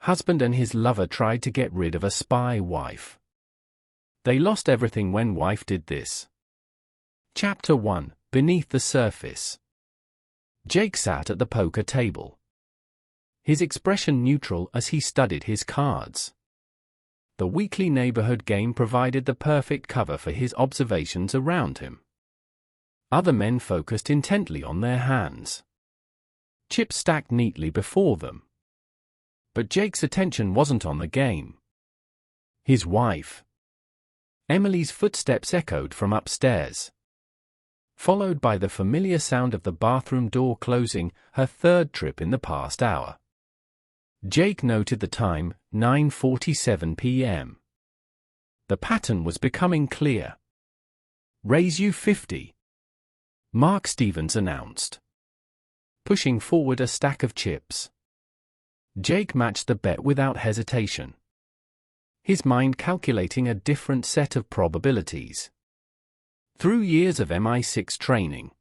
Husband and his lover tried to get rid of a spy wife. They lost everything when wife did this. Chapter 1: Beneath the Surface. Jake sat at the poker table, his expression neutral as he studied his cards. The weekly neighborhood game provided the perfect cover for his observations around him. Other men focused intently on their hands, chips stacked neatly before them. But Jake's attention wasn't on the game. His wife. Emily's footsteps echoed from upstairs, followed by the familiar sound of the bathroom door closing, her third trip in the past hour. Jake noted the time, 9:47 p.m. The pattern was becoming clear. "Raise you 50. Mark Stevens announced, pushing forward a stack of chips. Jake matched the bet without hesitation, his mind calculating a different set of probabilities. Through years of MI6 training,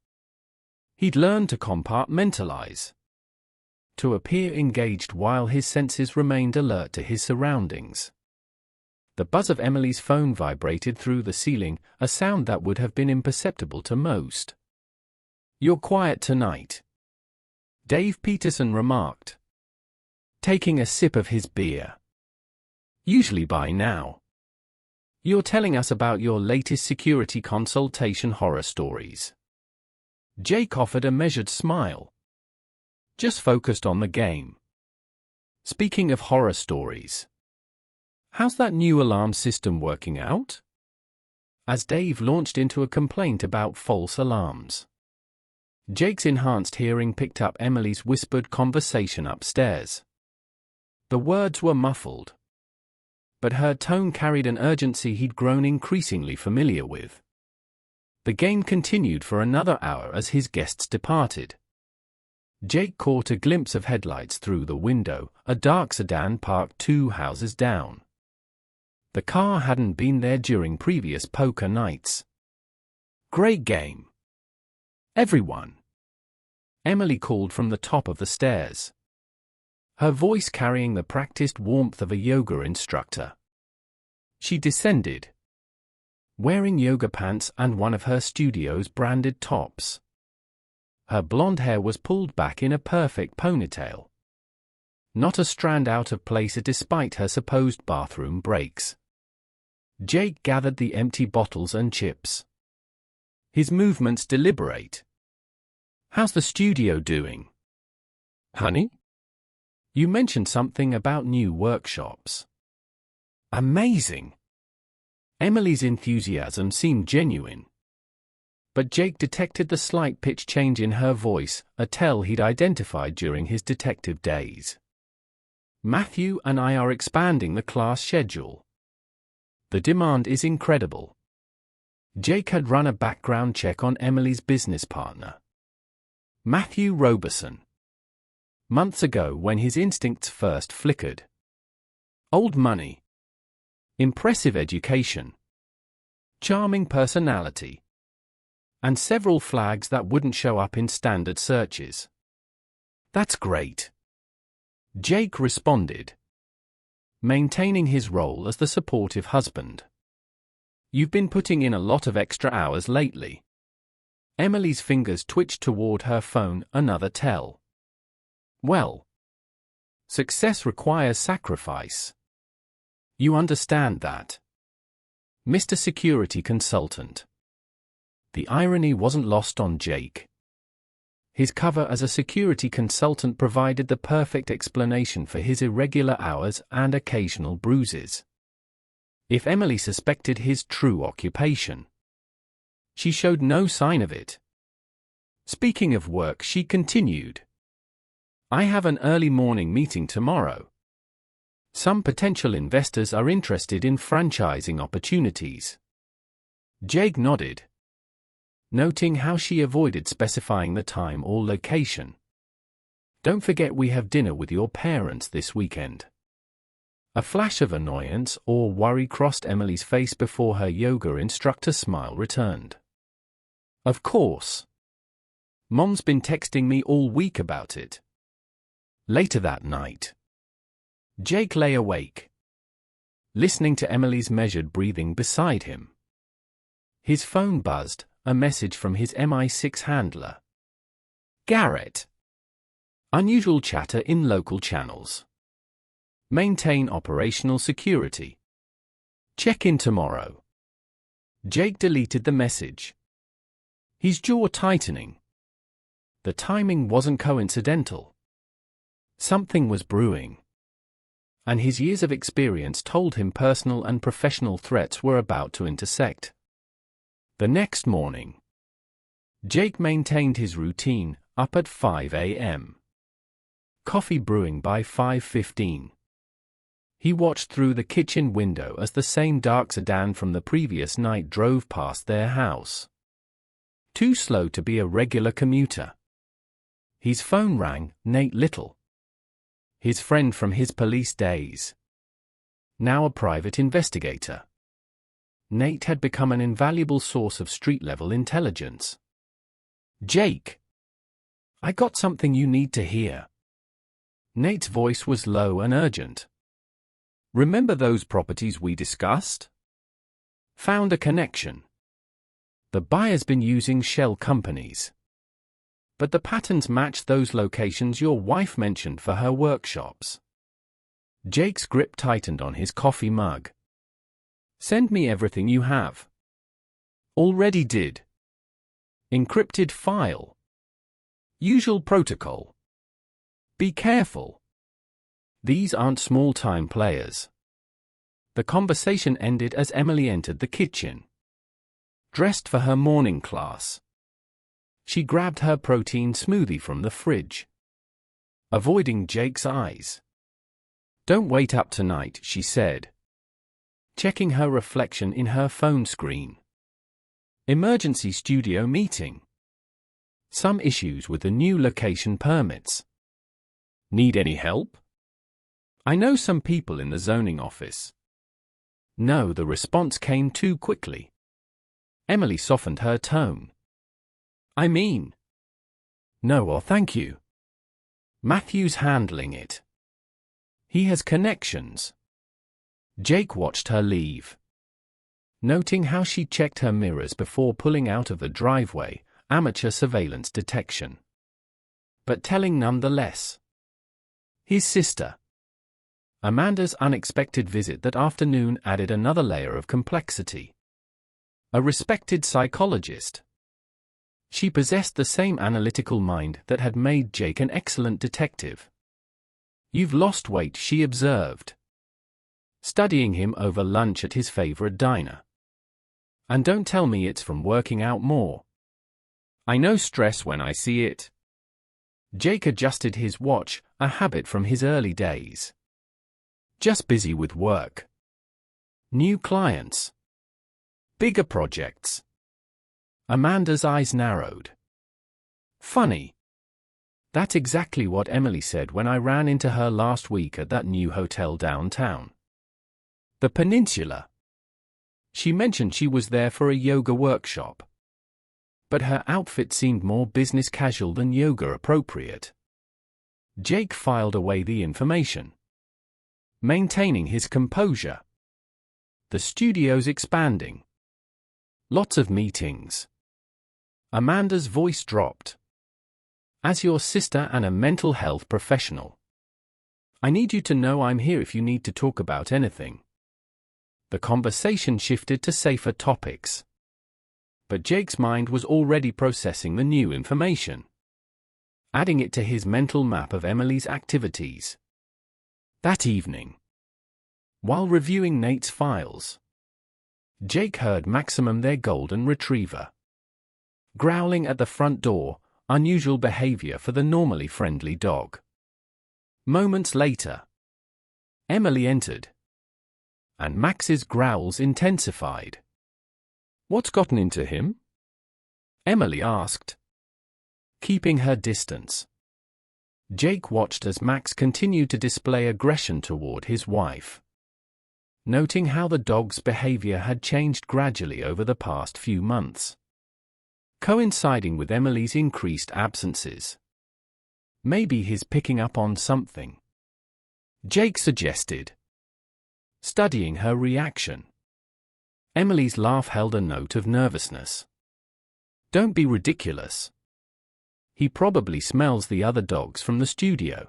he'd learned to compartmentalize, to appear engaged while his senses remained alert to his surroundings. The buzz of Emily's phone vibrated through the ceiling, a sound that would have been imperceptible to most. "You're quiet tonight," Dave Peterson remarked, taking a sip of his beer. "Usually by now, you're telling us about your latest security consultation horror stories." Jake offered a measured smile, just focused on the game. "Speaking of horror stories, how's that new alarm system working out?" As Dave launched into a complaint about false alarms, Jake's enhanced hearing picked up Emily's whispered conversation upstairs. The words were muffled, but her tone carried an urgency he'd grown increasingly familiar with. The game continued for another hour as his guests departed. Jake caught a glimpse of headlights through the window, a dark sedan parked 2 houses down. The car hadn't been there during previous poker nights. "Great game, everyone," Emily called from the top of the stairs, her voice carrying the practiced warmth of a yoga instructor. She descended, wearing yoga pants and one of her studio's branded tops. Her blonde hair was pulled back in a perfect ponytail, not a strand out of place despite her supposed bathroom breaks. Jake gathered the empty bottles and chips, his movements deliberate. "How's the studio doing, honey? You mentioned something about new workshops." "Amazing." Emily's enthusiasm seemed genuine, but Jake detected the slight pitch change in her voice, a tell he'd identified during his detective days. "Matthew and I are expanding the class schedule. The demand is incredible." Jake had run a background check on Emily's business partner, Matthew Roberson, months ago when his instincts first flickered. Old money, impressive education, charming personality, and several flags that wouldn't show up in standard searches. "That's great," Jake responded, maintaining his role as the supportive husband. "You've been putting in a lot of extra hours lately." Emily's fingers twitched toward her phone, another tell. "Well, success requires sacrifice. You understand that, Mr. Security Consultant." The irony wasn't lost on Jake. His cover as a security consultant provided the perfect explanation for his irregular hours and occasional bruises. If Emily suspected his true occupation, she showed no sign of it. "Speaking of work," she continued, "I have an early morning meeting tomorrow. Some potential investors are interested in franchising opportunities." Jake nodded, noting how she avoided specifying the time or location. "Don't forget we have dinner with your parents this weekend." A flash of annoyance or worry crossed Emily's face before her yoga instructor's smile returned. "Of course. Mom's been texting me all week about it." Later that night, Jake lay awake, listening to Emily's measured breathing beside him. His phone buzzed, a message from his MI6 handler. Garrett. Unusual chatter in local channels. Maintain operational security. Check in tomorrow. Jake deleted the message. His jaw tightening. The timing wasn't coincidental. Something was brewing. And his years of experience told him personal and professional threats were about to intersect. The next morning, Jake maintained his routine, up at 5 a.m. Coffee brewing by 5:15. He watched through the kitchen window as the same dark sedan from the previous night drove past their house. Too slow to be a regular commuter. His phone rang, Nate Little. His friend from his police days. Now a private investigator. Nate had become an invaluable source of street-level intelligence. Jake. I got something you need to hear. Nate's voice was low and urgent. Remember those properties we discussed? Found a connection. The buyer's been using shell companies. But the patterns match those locations your wife mentioned for her workshops. Jake's grip tightened on his coffee mug. Send me everything you have. Already did. Encrypted file. Usual protocol. Be careful. These aren't small-time players. The conversation ended as Emily entered the kitchen. Dressed for her morning class. She grabbed her protein smoothie from the fridge. Avoiding Jake's eyes. Don't wait up tonight, she said. Checking her reflection in her phone screen. Emergency studio meeting. Some issues with the new location permits. Need any help? I know some people in the zoning office. No, the response came too quickly. Emily softened her tone. I mean. No or thank you. Matthew's handling it. He has connections. Jake watched her leave. Noting how she checked her mirrors before pulling out of the driveway, amateur surveillance detection. But telling nonetheless. His sister. Amanda's unexpected visit that afternoon added another layer of complexity. A respected psychologist. She possessed the same analytical mind that had made Jake an excellent detective. You've lost weight, she observed. Studying him over lunch at his favorite diner. And don't tell me it's from working out more. I know stress when I see it. Jake adjusted his watch, a habit from his early days. Just busy with work. New clients. Bigger projects. Amanda's eyes narrowed. Funny. That's exactly what Emily said when I ran into her last week at that new hotel downtown. The Peninsula. She mentioned she was there for a yoga workshop. But her outfit seemed more business casual than yoga appropriate. Jake filed away the information. Maintaining his composure. The studio's expanding. Lots of meetings. Amanda's voice dropped. As your sister and a mental health professional, I need you to know I'm here if you need to talk about anything. The conversation shifted to safer topics. But Jake's mind was already processing the new information. Adding it to his mental map of Emily's activities. That evening, while reviewing Nate's files, Jake heard Maximum, their golden retriever, growling at the front door, unusual behavior for the normally friendly dog. Moments later, Emily entered, and Max's growls intensified. What's gotten into him? Emily asked, keeping her distance. Jake watched as Max continued to display aggression toward his wife. Noting how the dog's behavior had changed gradually over the past few months, coinciding with Emily's increased absences. Maybe he's picking up on something. Jake suggested, studying her reaction. Emily's laugh held a note of nervousness. Don't be ridiculous. He probably smells the other dogs from the studio.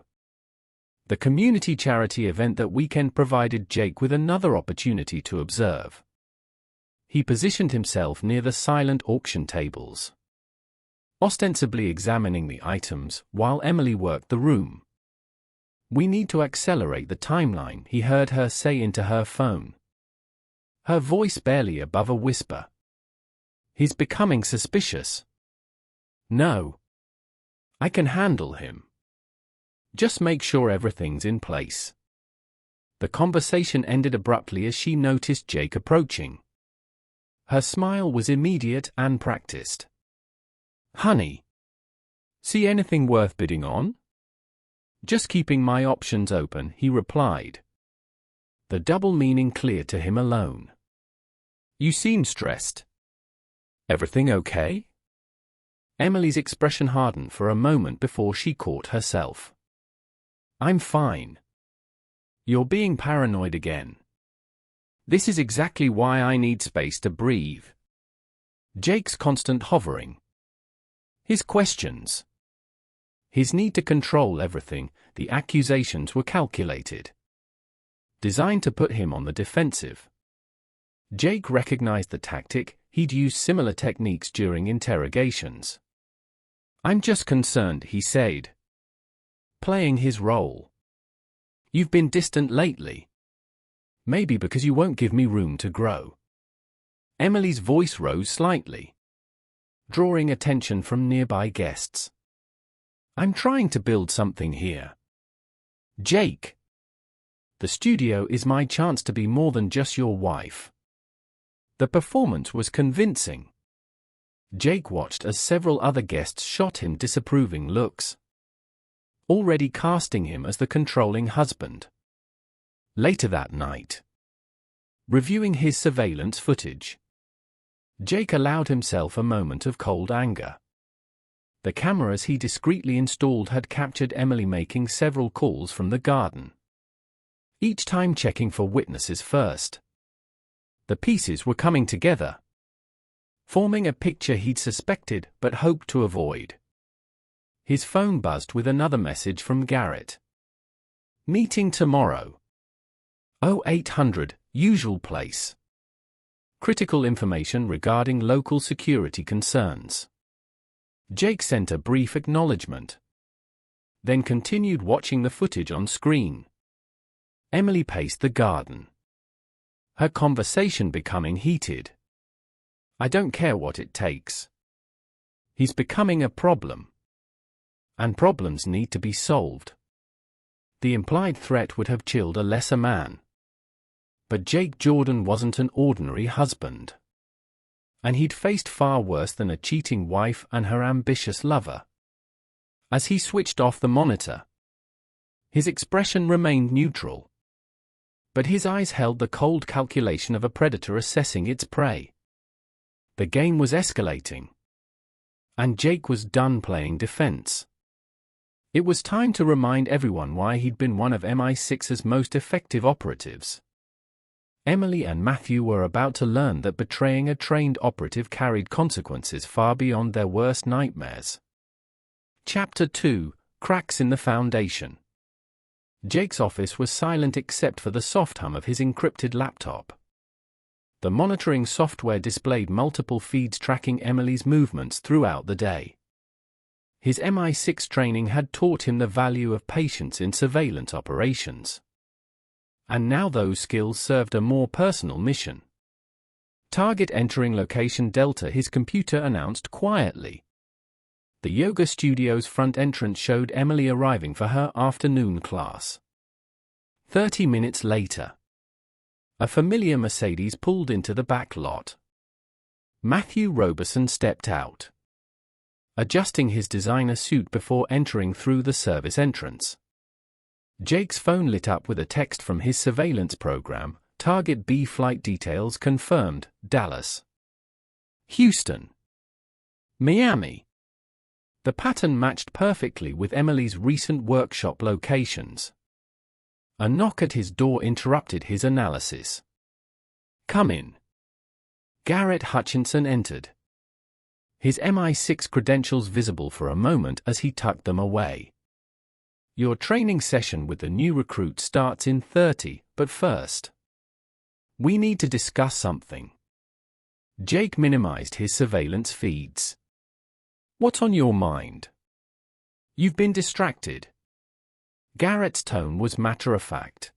The community charity event that weekend provided Jake with another opportunity to observe. He positioned himself near the silent auction tables, ostensibly examining the items while Emily worked the room. We need to accelerate the timeline, he heard her say into her phone, her voice barely above a whisper. He's becoming suspicious. No. I can handle him. Just make sure everything's in place. The conversation ended abruptly as she noticed Jake approaching. Her smile was immediate and practiced. Honey. See anything worth bidding on? Just keeping my options open, he replied. The double meaning clear to him alone. You seem stressed. Everything okay? Emily's expression hardened for a moment before she caught herself. I'm fine. You're being paranoid again. This is exactly why I need space to breathe. Jake's constant hovering. His questions. His need to control everything, the accusations were calculated. Designed to put him on the defensive. Jake recognized the tactic, he'd used similar techniques during interrogations. I'm just concerned, he said. Playing his role. You've been distant lately. Maybe because you won't give me room to grow. Emily's voice rose slightly, drawing attention from nearby guests. I'm trying to build something here. Jake. The studio is my chance to be more than just your wife. The performance was convincing. Jake watched as several other guests shot him disapproving looks, already casting him as the controlling husband. Later that night, reviewing his surveillance footage, Jake allowed himself a moment of cold anger. The cameras he discreetly installed had captured Emily making several calls from the garden, each time checking for witnesses first. The pieces were coming together, forming a picture he'd suspected but hoped to avoid. His phone buzzed with another message from Garrett. Meeting tomorrow. 0800, usual place. Critical information regarding local security concerns. Jake sent a brief acknowledgement, then continued watching the footage on screen. Emily paced the garden, her conversation becoming heated. I don't care what it takes. He's becoming a problem. And problems need to be solved. The implied threat would have chilled a lesser man. But Jake Jordan wasn't an ordinary husband. And he'd faced far worse than a cheating wife and her ambitious lover. As he switched off the monitor, his expression remained neutral. But his eyes held the cold calculation of a predator assessing its prey. The game was escalating. And Jake was done playing defense. It was time to remind everyone why he'd been one of MI6's most effective operatives. Emily and Matthew were about to learn that betraying a trained operative carried consequences far beyond their worst nightmares. Chapter 2: Cracks in the Foundation. Jake's office was silent except for the soft hum of his encrypted laptop. The monitoring software displayed multiple feeds tracking Emily's movements throughout the day. His MI6 training had taught him the value of patience in surveillance operations. And now those skills served a more personal mission. Target entering location Delta, his computer announced quietly. The yoga studio's front entrance showed Emily arriving for her afternoon class. 30 minutes later, a familiar Mercedes pulled into the back lot. Matthew Roberson stepped out, adjusting his designer suit before entering through the service entrance. Jake's phone lit up with a text from his surveillance program. Target B flight details confirmed, Dallas, Houston, Miami. The pattern matched perfectly with Emily's recent workshop locations. A knock at his door interrupted his analysis. "Come in." Garrett Hutchinson entered, his MI6 credentials visible for a moment as he tucked them away. "Your training session with the new recruit starts in 30, but first, we need to discuss something." Jake minimized his surveillance feeds. "What's on your mind?" "You've been distracted." Garrett's tone was matter-of-fact.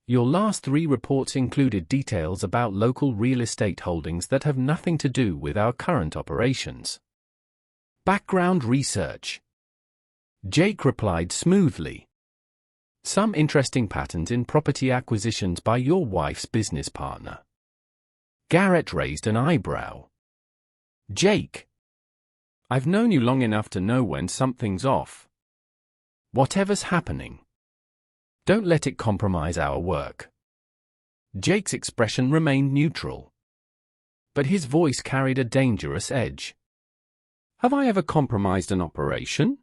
"Your last 3 reports included details about local real estate holdings that have nothing to do with our current operations." "Background research," Jake replied smoothly. "Some interesting patterns in property acquisitions by your wife's business partner." Garrett raised an eyebrow. "Jake, I've known you long enough to know when something's off. Whatever's happening, don't let it compromise our work." Jake's expression remained neutral, but his voice carried a dangerous edge. "Have I ever compromised an operation?"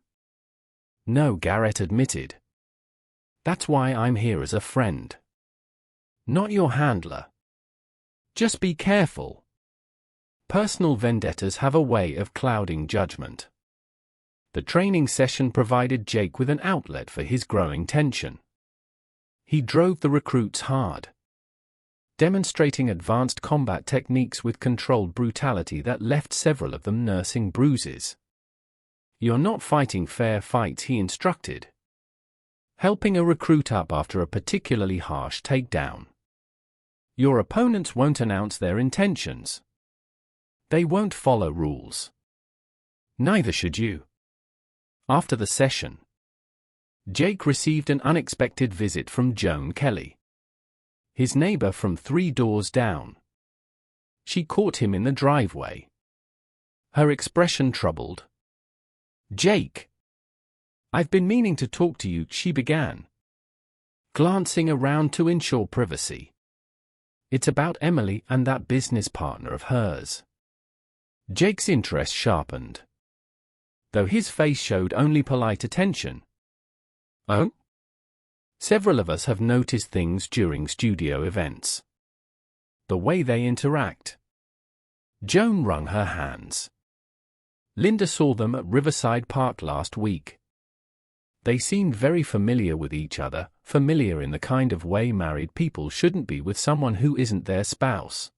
"No," Garrett admitted. "That's why I'm here as a friend, not your handler. Just be careful. Personal vendettas have a way of clouding judgment." The training session provided Jake with an outlet for his growing tension. He drove the recruits hard, demonstrating advanced combat techniques with controlled brutality that left several of them nursing bruises. "You're not fighting fair fights," he instructed, helping a recruit up after a particularly harsh takedown. "Your opponents won't announce their intentions. They won't follow rules. Neither should you." After the session, Jake received an unexpected visit from Joan Kelly, his neighbor from 3 doors down. She caught him in the driveway, her expression troubled. "Jake, I've been meaning to talk to you," she began, glancing around to ensure privacy. "It's about Emily and that business partner of hers." Jake's interest sharpened, though his face showed only polite attention. "Oh? Several of us have noticed things during studio events. The way they interact." Joan wrung her hands. "Linda saw them at Riverside Park last week. They seemed very familiar with each other, familiar in the kind of way married people shouldn't be with someone who isn't their spouse."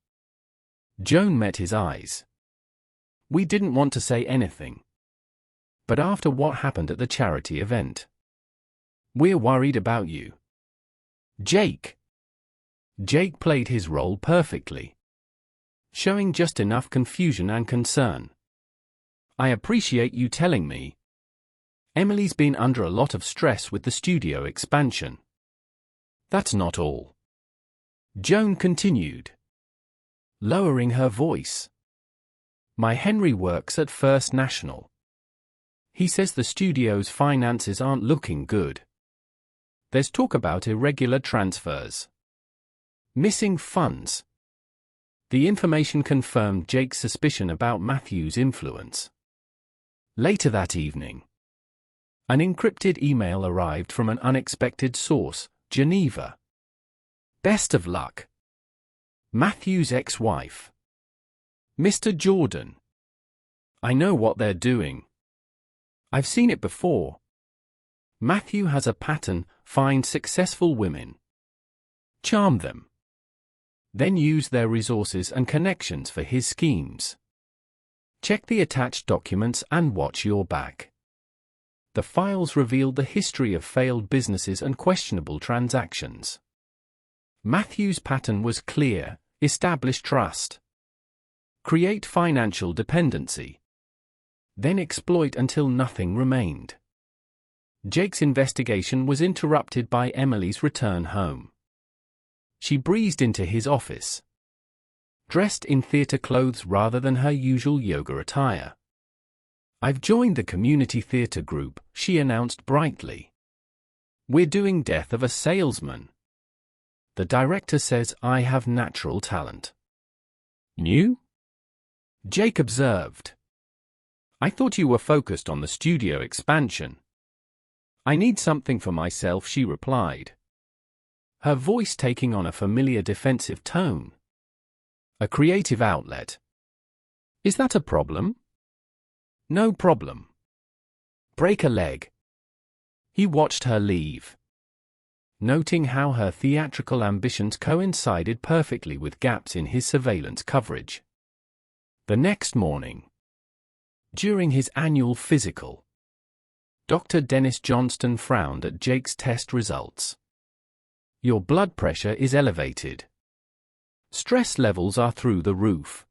Joan met his eyes. "We didn't want to say anything, but after what happened at the charity event, we're worried about you." "Jake." Jake played his role perfectly, showing just enough confusion and concern. "I appreciate you telling me. Emily's been under a lot of stress with the studio expansion." "That's not all," Joan continued, lowering her voice. "My Henry works at First National. He says the studio's finances aren't looking good. There's talk about irregular transfers, missing funds." The information confirmed Jake's suspicion about Matthew's influence. Later that evening, an encrypted email arrived from an unexpected source, Geneva. "Best of luck. Matthew's ex-wife. Mr. Jordan. I know what they're doing. I've seen it before. Matthew has a pattern: find successful women, charm them, then use their resources and connections for his schemes. Check the attached documents and watch your back." The files revealed the history of failed businesses and questionable transactions. Matthew's pattern was clear: establish trust, create financial dependency, then exploit until nothing remained. Jake's investigation was interrupted by Emily's return home. She breezed into his office, dressed in theater clothes rather than her usual yoga attire. "I've joined the community theater group," she announced brightly. "We're doing Death of a Salesman. The director says I have natural talent." "New?" Jake observed. "I thought you were focused on the studio expansion." "I need something for myself," she replied. her voice taking on a familiar defensive tone. A creative outlet. Is that a problem? No problem. Break a leg. He watched her leave, noting how her theatrical ambitions coincided perfectly with gaps in his surveillance coverage. The next morning, during his annual physical, Dr. Dennis Johnston frowned at Jake's test results. Your blood pressure is elevated. Stress levels are through the roof.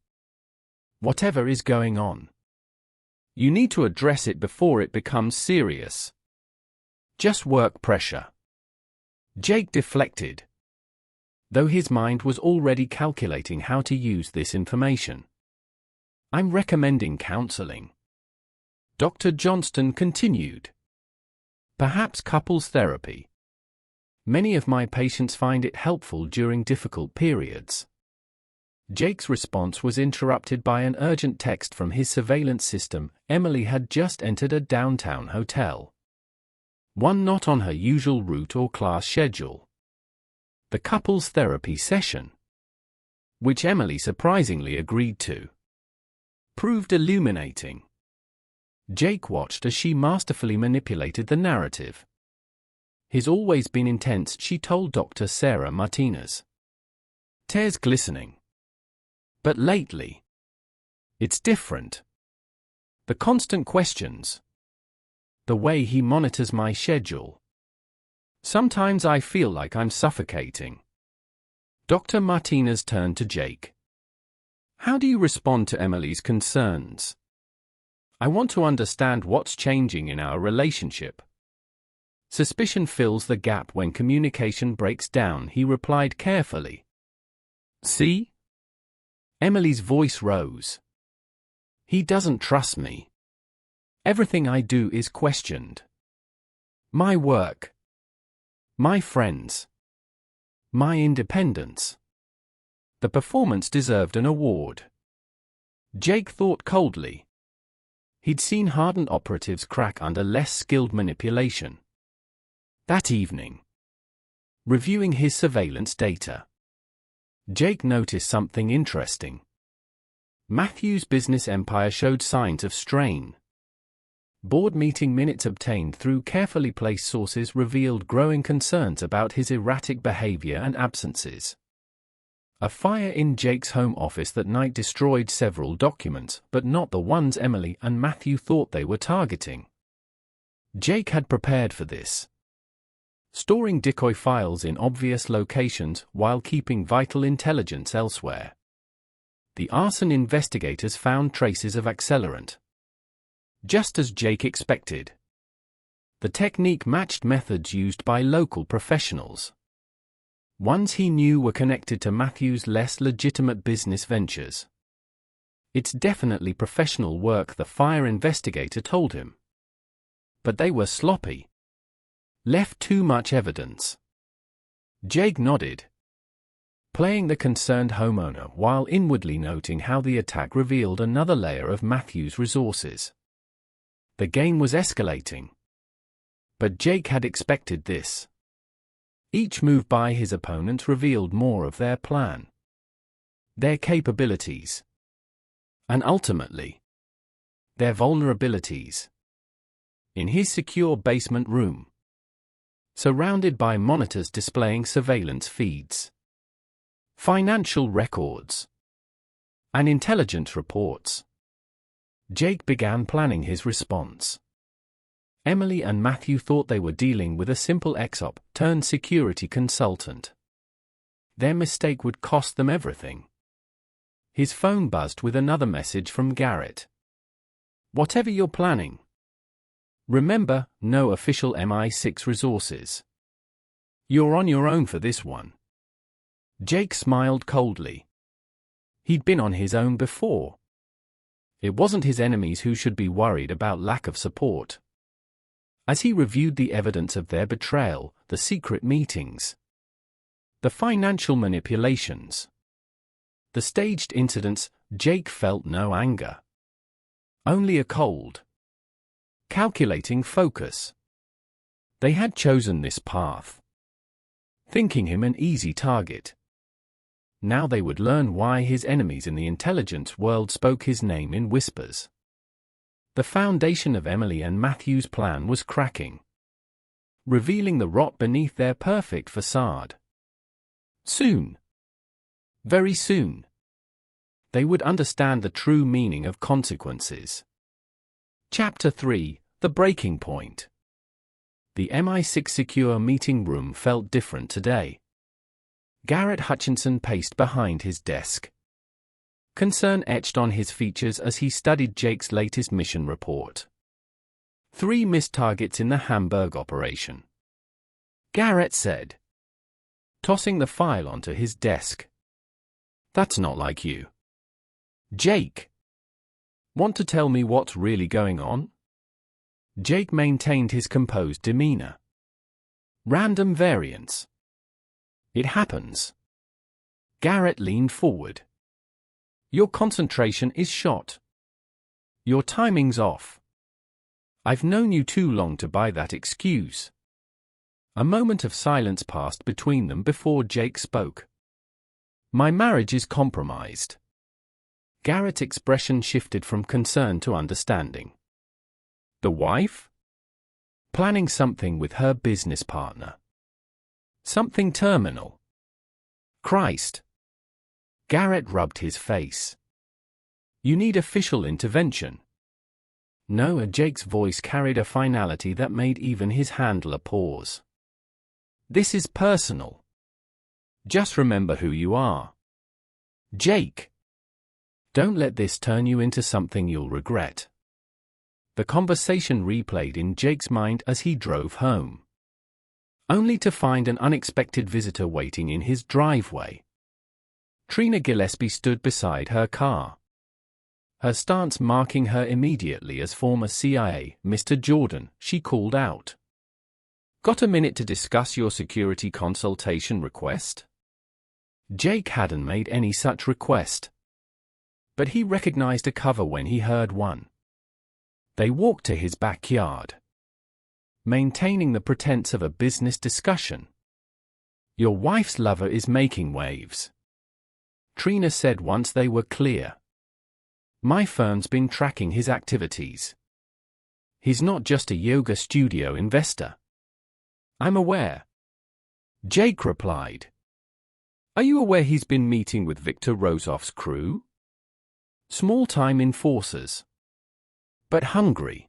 Whatever is going on, you need to address it before it becomes serious. Just work pressure. Jake deflected, though his mind was already calculating how to use this information. I'm recommending counseling. Dr. Johnston continued. Perhaps couples therapy. Many of my patients find it helpful during difficult periods. Jake's response was interrupted by an urgent text from his surveillance system. Emily had just entered a downtown hotel, one not on her usual route or class schedule. The couple's therapy session, which Emily surprisingly agreed to, proved illuminating. Jake watched as she masterfully manipulated the narrative. He's always been intense, she told Dr. Sarah Martinez, tears glistening. But lately, it's different. The constant questions. The way he monitors my schedule. Sometimes I feel like I'm suffocating. Dr. Martinez turned to Jake. How do you respond to Emily's concerns? I want to understand what's changing in our relationship. Suspicion fills the gap when communication breaks down, he replied carefully. See? Emily's voice rose. He doesn't trust me. Everything I do is questioned. My work. My friends. My independence. The performance deserved an award. Jake thought coldly. He'd seen hardened operatives crack under less skilled manipulation. That evening, reviewing his surveillance data, Jake noticed something interesting. Matthew's business empire showed signs of strain. Board meeting minutes obtained through carefully placed sources revealed growing concerns about his erratic behavior and absences. A fire in Jake's home office that night destroyed several documents, but not the ones Emily and Matthew thought they were targeting. Jake had prepared for this, storing decoy files in obvious locations while keeping vital intelligence elsewhere. The arson investigators found traces of accelerant, just as Jake expected. The technique matched methods used by local professionals, ones he knew were connected to Matthew's less legitimate business ventures. It's definitely professional work, the fire investigator told him. But they were sloppy. Left too much evidence. Jake nodded, playing the concerned homeowner while inwardly noting how the attack revealed another layer of Matthew's resources. The game was escalating. But Jake had expected this. Each move by his opponent revealed more of their plan, their capabilities, and ultimately, their vulnerabilities. In his secure basement room, surrounded by monitors displaying surveillance feeds, financial records, and intelligence reports, Jake began planning his response. Emily and Matthew thought they were dealing with a simple ex-op turned security consultant. Their mistake would cost them everything. His phone buzzed with another message from Garrett. Whatever you're planning, remember, no official MI6 resources. You're on your own for this one. Jake smiled coldly. He'd been on his own before. It wasn't his enemies who should be worried about lack of support. As he reviewed the evidence of their betrayal, the secret meetings, the financial manipulations, the staged incidents, Jake felt no anger. Only a cold, calculating focus. They had chosen this path, thinking him an easy target. Now they would learn why his enemies in the intelligence world spoke his name in whispers. The foundation of Emily and Matthew's plan was cracking, revealing the rot beneath their perfect facade. Soon, very soon, they would understand the true meaning of consequences. Chapter 3: The Breaking Point. The MI6 secure meeting room felt different today. Garrett Hutchinson paced behind his desk, concern etched on his features as he studied Jake's latest mission report. 3 missed targets in the Hamburg operation, Garrett said, tossing the file onto his desk. That's not like you. Jake. Want to tell me what's really going on? Jake maintained his composed demeanor. Random variance. It happens. Garrett leaned forward. Your concentration is shot. Your timing's off. I've known you too long to buy that excuse. A moment of silence passed between them before Jake spoke. My marriage is compromised. Garrett's expression shifted from concern to understanding. The wife? Planning something with her business partner. Something terminal. Christ. Garrett rubbed his face. You need official intervention. No, Jake's voice carried a finality that made even his handler pause. This is personal. Just remember who you are. Jake. Don't let this turn you into something you'll regret. The conversation replayed in Jake's mind as he drove home, only to find an unexpected visitor waiting in his driveway. Trina Gillespie stood beside her car, her stance marking her immediately as former CIA. Mr. Jordan, she called out. Got a minute to discuss your security consultation request? Jake hadn't made any such request, but he recognized a cover when he heard one. They walked to his backyard, maintaining the pretense of a business discussion. Your wife's lover is making waves, Trina said once they were clear. My firm's been tracking his activities. He's not just a yoga studio investor. I'm aware. Jake replied. Are you aware he's been meeting with Victor Rosoff's crew? Small-time enforcers, but hungry.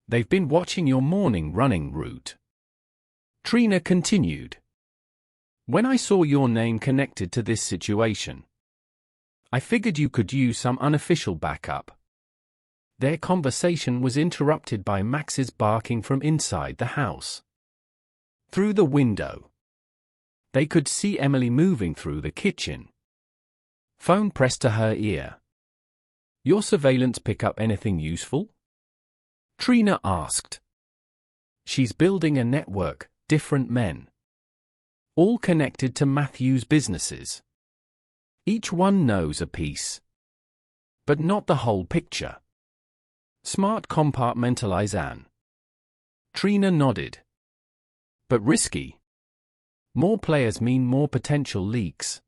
They've been watching your morning running route. Trina continued. When I saw your name connected to this situation, I figured you could use some unofficial backup. Their conversation was interrupted by Max's barking from inside the house. Through the window, they could see Emily moving through the kitchen. Phone pressed to her ear. Your surveillance pick up anything useful? Trina asked. She's building a network, different men, all connected to Matthew's businesses. Each one knows a piece, but not the whole picture. Smart compartmentalization. Trina nodded. But risky. More players mean more potential leaks.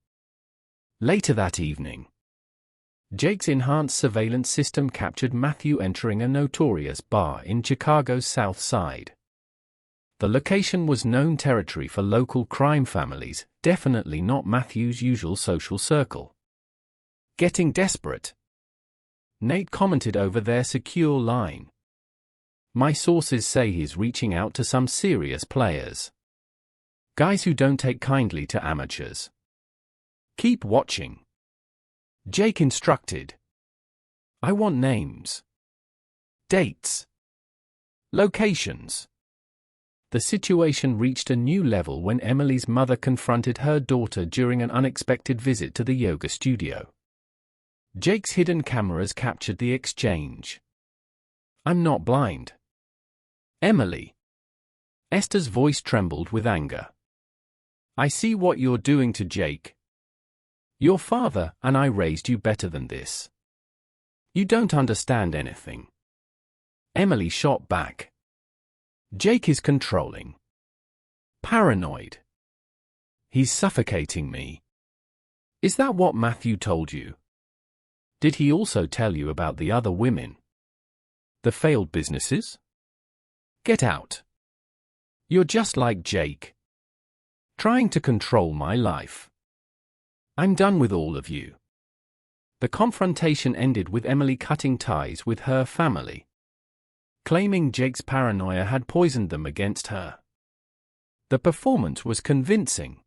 Later that evening, Jake's enhanced surveillance system captured Matthew entering a notorious bar in Chicago's South Side. The location was known territory for local crime families, definitely not Matthew's usual social circle. Getting desperate, Nate commented over their secure line. My sources say he's reaching out to some serious players. Guys who don't take kindly to amateurs. Keep watching. Jake instructed. I want names, dates, locations. The situation reached a new level when Emily's mother confronted her daughter during an unexpected visit to the yoga studio. Jake's hidden cameras captured the exchange. I'm not blind. Emily. Esther's voice trembled with anger. I see what you're doing to Jake. Your father and I raised you better than this. You don't understand anything. Emily shot back. Jake is controlling, paranoid, He's suffocating me. Is that what Matthew told you? Did he also tell you about the other women? The failed businesses? Get out. You're just like Jake. Trying to control my life. I'm done with all of you. The confrontation ended with Emily cutting ties with her family, claiming Jake's paranoia had poisoned them against her. The performance was convincing.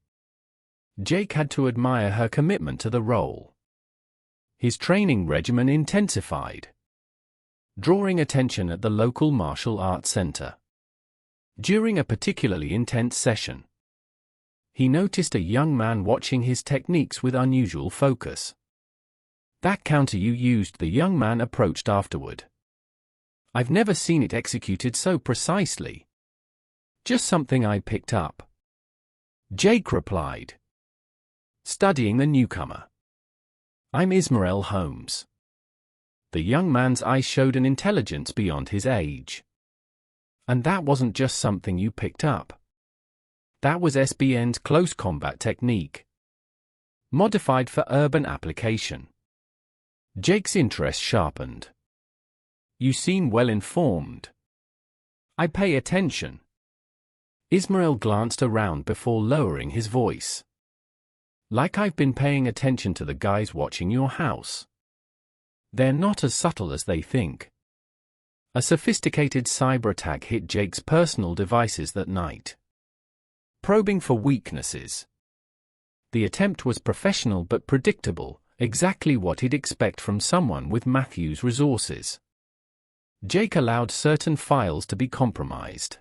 Jake had to admire her commitment to the role. His training regimen intensified, drawing attention at the local martial arts center. During a particularly intense session, he noticed a young man watching his techniques with unusual focus. That counter you used, the young man approached afterward. I've never seen it executed so precisely. Just something I picked up. Jake replied, studying the newcomer. I'm Ismael Holmes. The young man's eyes showed an intelligence beyond his age. And that wasn't just something you picked up. That was SBN's close combat technique, modified for urban application. Jake's interest sharpened. You seem well informed. I pay attention. Ismael glanced around before lowering his voice. Like I've been paying attention to the guys watching your house. They're not as subtle as they think. A sophisticated cyber attack hit Jake's personal devices that night, probing for weaknesses. The attempt was professional but predictable, exactly what he'd expect from someone with Matthew's resources. Jake allowed certain files to be compromised,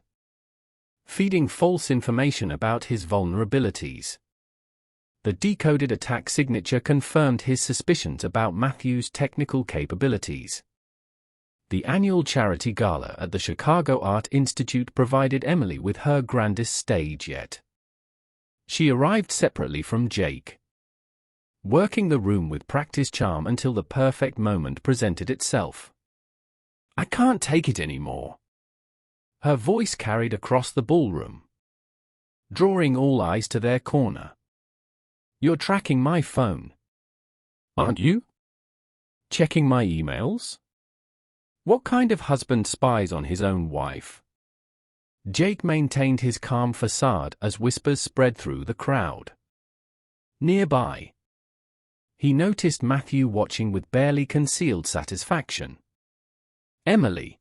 feeding false information about his vulnerabilities. The decoded attack signature confirmed his suspicions about Matthew's technical capabilities. The annual charity gala at the Chicago Art Institute provided Emily with her grandest stage yet. She arrived separately from Jake, working the room with practiced charm until the perfect moment presented itself. I can't take it anymore. Her voice carried across the ballroom, drawing all eyes to their corner. You're tracking my phone, aren't you? Checking my emails? What kind of husband spies on his own wife? Jake maintained his calm facade as whispers spread through the crowd. Nearby, he noticed Matthew watching with barely concealed satisfaction. Emily.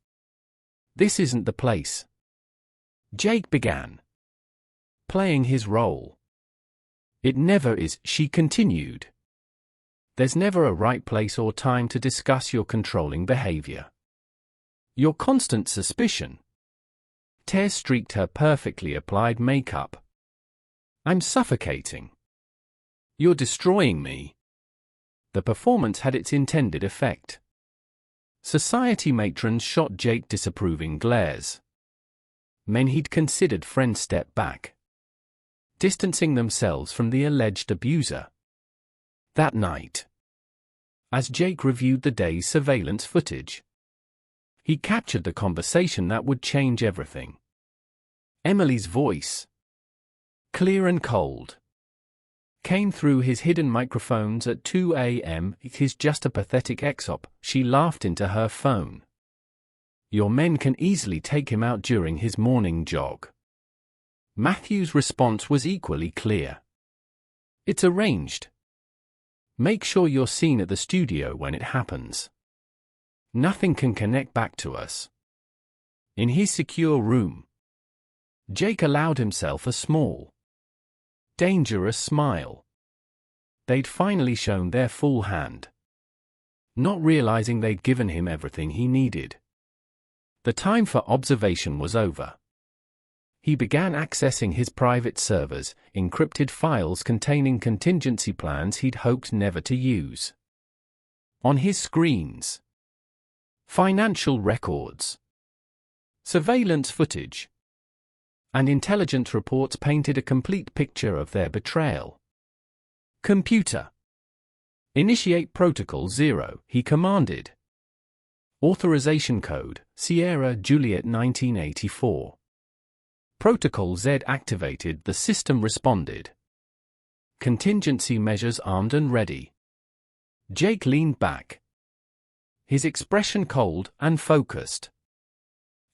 This isn't the place. Jake began, playing his role. It never is, she continued. There's never a right place or time to discuss your controlling behavior. Your constant suspicion. Tears streaked her perfectly applied makeup. I'm suffocating. You're destroying me. The performance had its intended effect. Society matrons shot Jake disapproving glares. Men he'd considered friends stepped back, distancing themselves from the alleged abuser. That night, as Jake reviewed the day's surveillance footage, he captured the conversation that would change everything. Emily's voice, clear and cold, came through his hidden microphones at 2 a.m. It is just a pathetic exop, she laughed into her phone. Your men can easily take him out during his morning jog. Matthew's response was equally clear. It's arranged. Make sure you're seen at the studio when it happens. Nothing can connect back to us. In his secure room, Jake allowed himself a small, dangerous smile. They'd finally shown their full hand, not realizing they'd given him everything he needed. The time for observation was over. He began accessing his private servers, encrypted files containing contingency plans he'd hoped never to use. On his screens, financial records, surveillance footage, and intelligence reports painted a complete picture of their betrayal. Computer. Initiate Protocol 0, he commanded. Authorization code, Sierra Juliet 1984. Protocol Z activated, the system responded. contingency measures armed and ready. Jake leaned back, his expression cold and focused.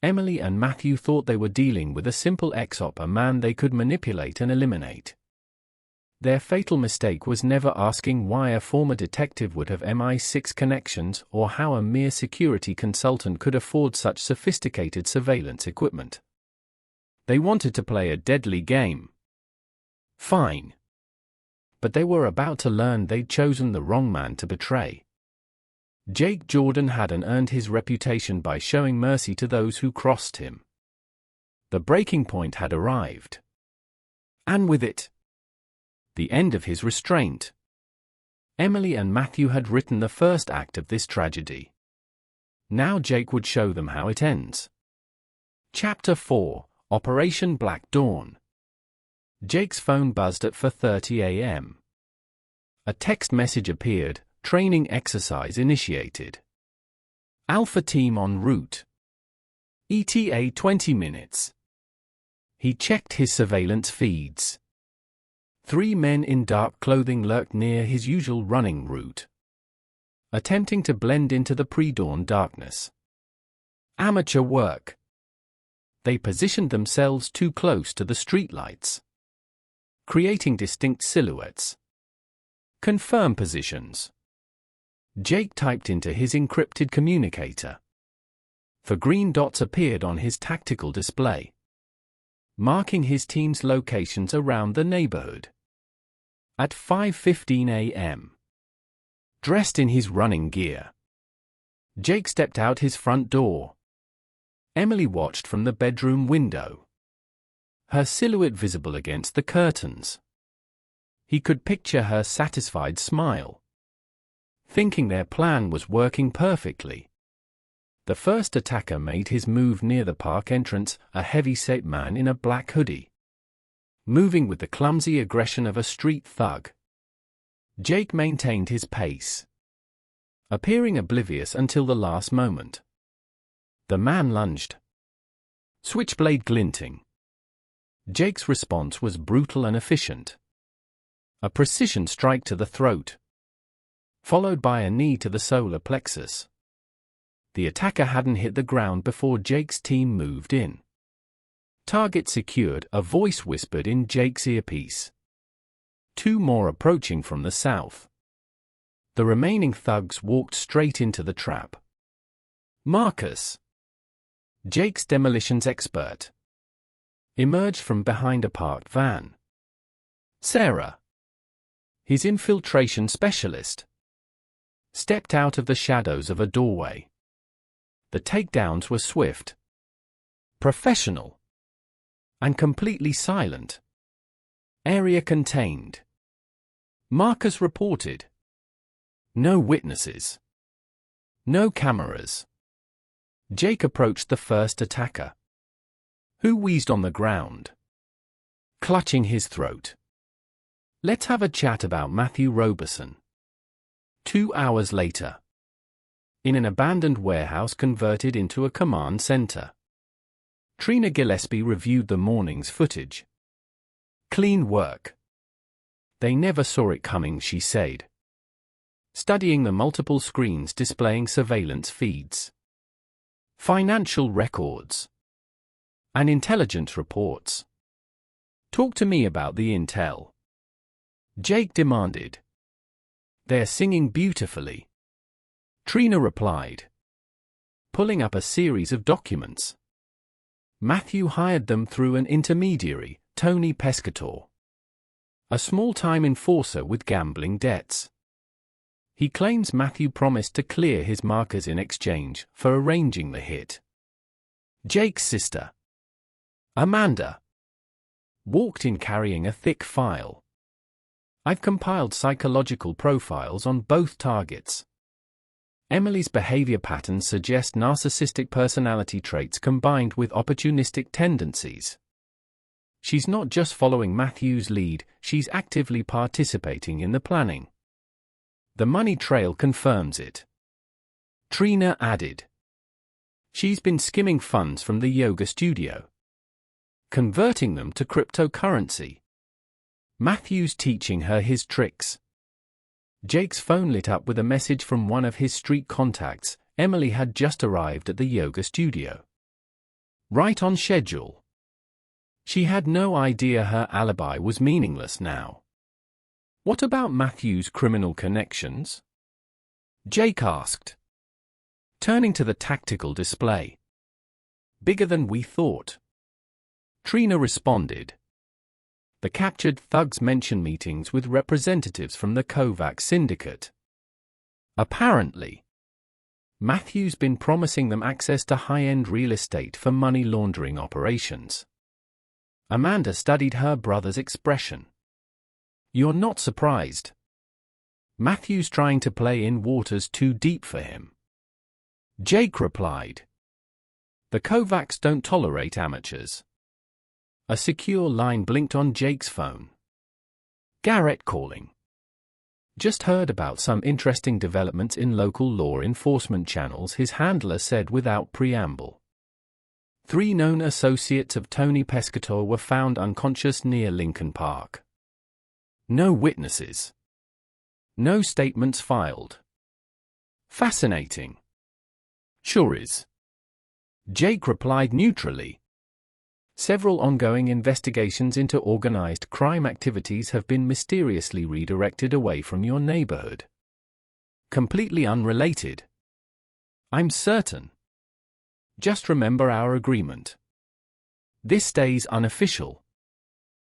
Emily and Matthew thought they were dealing with a simple ex-op, a man they could manipulate and eliminate. Their fatal mistake was never asking why a former detective would have MI6 connections or how a mere security consultant could afford such sophisticated surveillance equipment. They wanted to play a deadly game. Fine. But they were about to learn they'd chosen the wrong man to betray. Jake Jordan hadn't earned his reputation by showing mercy to those who crossed him. The breaking point had arrived. And with it, the end of his restraint. Emily and Matthew had written the first act of this tragedy. Now Jake would show them how it ends. Chapter 4, Operation Black Dawn. Jake's phone buzzed at 4:30 a.m. A text message appeared, training exercise initiated. Alpha team en route. ETA 20 minutes. He checked his surveillance feeds. 3 men in dark clothing lurked near his usual running route, attempting to blend into the pre-dawn darkness. Amateur work. They positioned themselves too close to the streetlights, creating distinct silhouettes. Confirm positions. Jake typed into his encrypted communicator. 4 green dots appeared on his tactical display, marking his team's locations around the neighborhood. At 5:15 a.m., dressed in his running gear, Jake stepped out his front door. Emily watched from the bedroom window, her silhouette visible against the curtains. He could picture her satisfied smile, thinking their plan was working perfectly. The first attacker made his move near the park entrance, a heavy-set man in a black hoodie, moving with the clumsy aggression of a street thug. Jake maintained his pace, appearing oblivious until the last moment. The man lunged, switchblade glinting. Jake's response was brutal and efficient. A precision strike to the throat, followed by a knee to the solar plexus. The attacker hadn't hit the ground before Jake's team moved in. Target secured, a voice whispered in Jake's earpiece. 2 more approaching from the south. The remaining thugs walked straight into the trap. Marcus, Jake's demolitions expert, emerged from behind a parked van. Sarah, his infiltration specialist, stepped out of the shadows of a doorway. The takedowns were swift, professional, and completely silent. Area contained. Marcus reported. No witnesses. No cameras. Jake approached the first attacker, who wheezed on the ground, clutching his throat. Let's have a chat about Matthew Roberson. 2 hours later, in an abandoned warehouse converted into a command center, Trina Gillespie reviewed the morning's footage. Clean work. They never saw it coming, she said, studying the multiple screens displaying surveillance feeds, financial records, and intelligence reports. Talk to me about the intel, Jake demanded. They're singing beautifully, Trina replied, pulling up a series of documents. Matthew hired them through an intermediary, Tony Pescator, a small-time enforcer with gambling debts. He claims Matthew promised to clear his markers in exchange for arranging the hit. Jake's sister, Amanda, walked in carrying a thick file. I've compiled psychological profiles on both targets. Emily's behavior patterns suggest narcissistic personality traits combined with opportunistic tendencies. She's not just following Matthew's lead, she's actively participating in the planning. The money trail confirms it. Trina added. She's been skimming funds from the yoga studio, converting them to cryptocurrency. Matthew's teaching her his tricks. Jake's phone lit up with a message from one of his street contacts. Emily had just arrived at the yoga studio. Right on schedule. She had no idea her alibi was meaningless now. What about Matthew's criminal connections? Jake asked, turning to the tactical display. Bigger than we thought. Trina responded. The captured thugs mention meetings with representatives from the Kovac syndicate. Apparently, Matthew's been promising them access to high-end real estate for money laundering operations. Amanda studied her brother's expression. You're not surprised. Matthew's trying to play in waters too deep for him. Jake replied. The Kovacs don't tolerate amateurs. A secure line blinked on Jake's phone. Garrett calling. Just heard about some interesting developments in local law enforcement channels, his handler said without preamble. 3 known associates of Tony Pescatore were found unconscious near Lincoln Park. No witnesses. No statements filed. Fascinating. Sure is. Jake replied neutrally. Several ongoing investigations into organized crime activities have been mysteriously redirected away from your neighborhood. Completely unrelated. I'm certain. Just remember our agreement. This stays unofficial.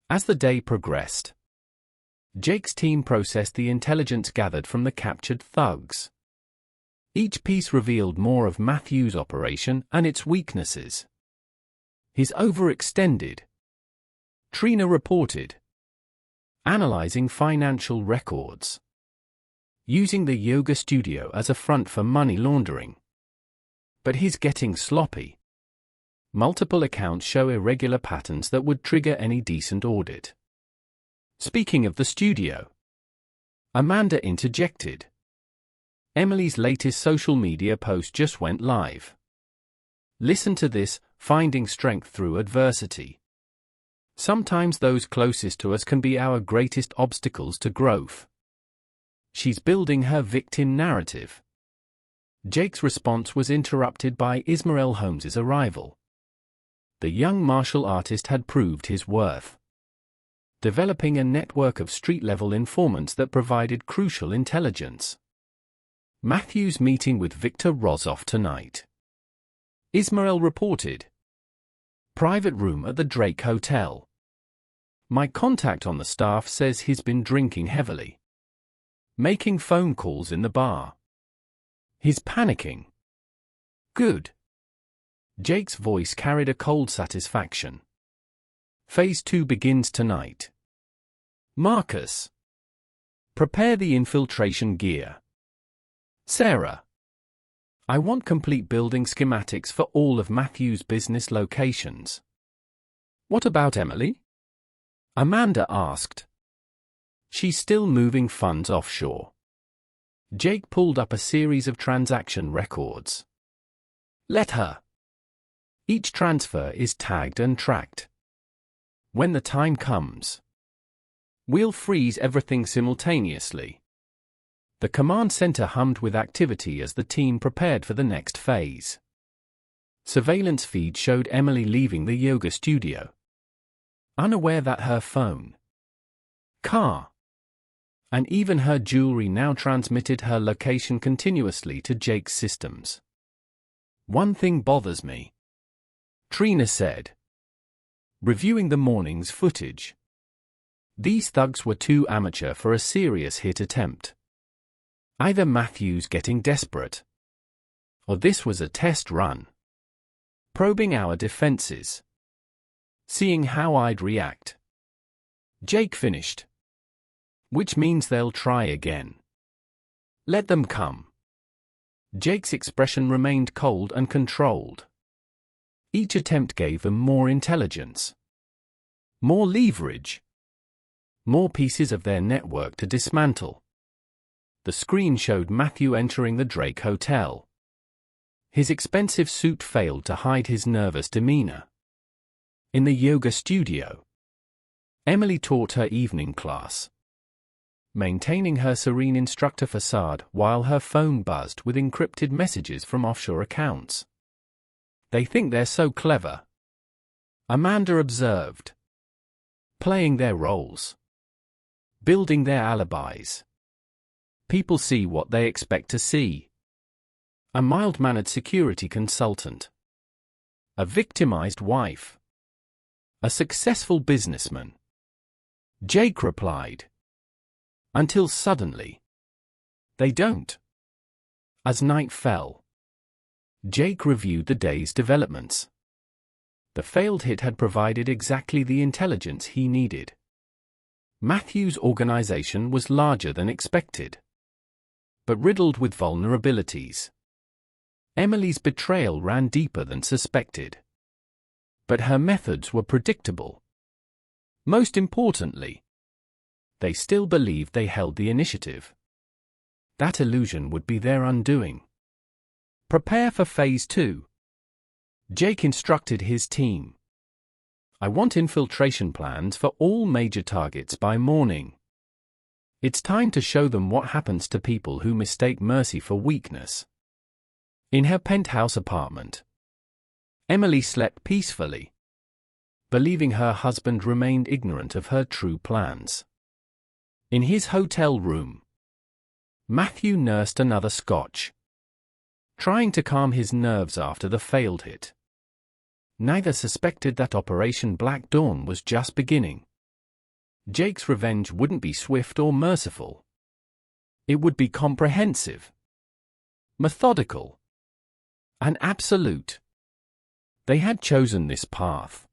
As the day progressed, Jake's team processed the intelligence gathered from the captured thugs. Each piece revealed more of Matthew's operation and its weaknesses. He's overextended, Trina reported. Analyzing financial records. Using the yoga studio as a front for money laundering. But he's getting sloppy. Multiple accounts show irregular patterns that would trigger any decent audit. Speaking of the studio, Amanda interjected. Emily's latest social media post just went live. Listen to this, finding strength through adversity. Sometimes those closest to us can be our greatest obstacles to growth. She's building her victim narrative. Jake's response was interrupted by Ismael Holmes's arrival. The young martial artist had proved his worth, developing a network of street-level informants that provided crucial intelligence. Matthew's meeting with Victor Rozoff tonight. Ismael reported. Private room at the Drake Hotel. My contact on the staff says he's been drinking heavily. Making phone calls in the bar. He's panicking. Good. Jake's voice carried a cold satisfaction. Phase 2 begins tonight. Marcus. Prepare the infiltration gear. Sarah. I want complete building schematics for all of Matthew's business locations. What about Emily? Amanda asked. She's still moving funds offshore. Jake pulled up a series of transaction records. Let her. Each transfer is tagged and tracked. When the time comes, we'll freeze everything simultaneously. The command center hummed with activity as the team prepared for the next phase. Surveillance feed showed Emily leaving the yoga studio, unaware that her phone, car, and even her jewelry now transmitted her location continuously to Jake's systems. One thing bothers me, Trina said, reviewing the morning's footage. These thugs were too amateur for a serious hit attempt. Either Matthew's getting desperate, or this was a test run. Probing our defenses. Seeing how I'd react. Jake finished. Which means they'll try again. Let them come. Jake's expression remained cold and controlled. Each attempt gave them more intelligence, more leverage, more pieces of their network to dismantle. The screen showed Matthew entering the Drake Hotel. His expensive suit failed to hide his nervous demeanor. In the yoga studio, Emily taught her evening class, maintaining her serene instructor facade while her phone buzzed with encrypted messages from offshore accounts. "They think they're so clever," Amanda observed. "Playing their roles. Building their alibis. People see what they expect to see." A mild-mannered security consultant. A victimized wife. A successful businessman. Jake replied. Until suddenly. They don't. As night fell, Jake reviewed the day's developments. The failed hit had provided exactly the intelligence he needed. Matthew's organization was larger than expected, but riddled with vulnerabilities. Emily's betrayal ran deeper than suspected, but her methods were predictable. Most importantly, they still believed they held the initiative. That illusion would be their undoing. Prepare for Phase 2. Jake instructed his team. I want infiltration plans for all major targets by morning. It's time to show them what happens to people who mistake mercy for weakness. In her penthouse apartment, Emily slept peacefully, believing her husband remained ignorant of her true plans. In his hotel room, Matthew nursed another scotch, trying to calm his nerves after the failed hit. Neither suspected that Operation Black Dawn was just beginning. Jake's revenge wouldn't be swift or merciful. It would be comprehensive, methodical, and absolute. They had chosen this path,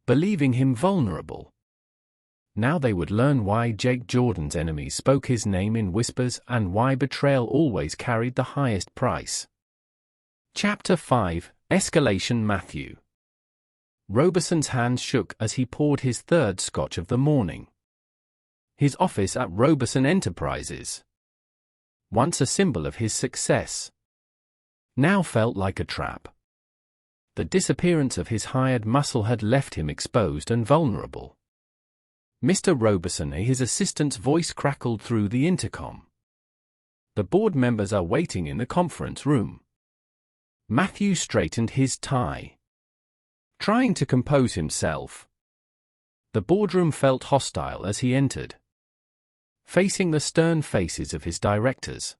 believing him vulnerable. Now they would learn why Jake Jordan's enemies spoke his name in whispers and why betrayal always carried the highest price. Chapter 5: Escalation. Matthew Robeson's hands shook as he poured his third scotch of the morning. His office at Robeson Enterprises, once a symbol of his success, now felt like a trap. The disappearance of his hired muscle had left him exposed and vulnerable. Mr. Robeson, his assistant's voice crackled through the intercom. The board members are waiting in the conference room. Matthew straightened his tie, trying to compose himself. The boardroom felt hostile as he entered, facing the stern faces of his directors.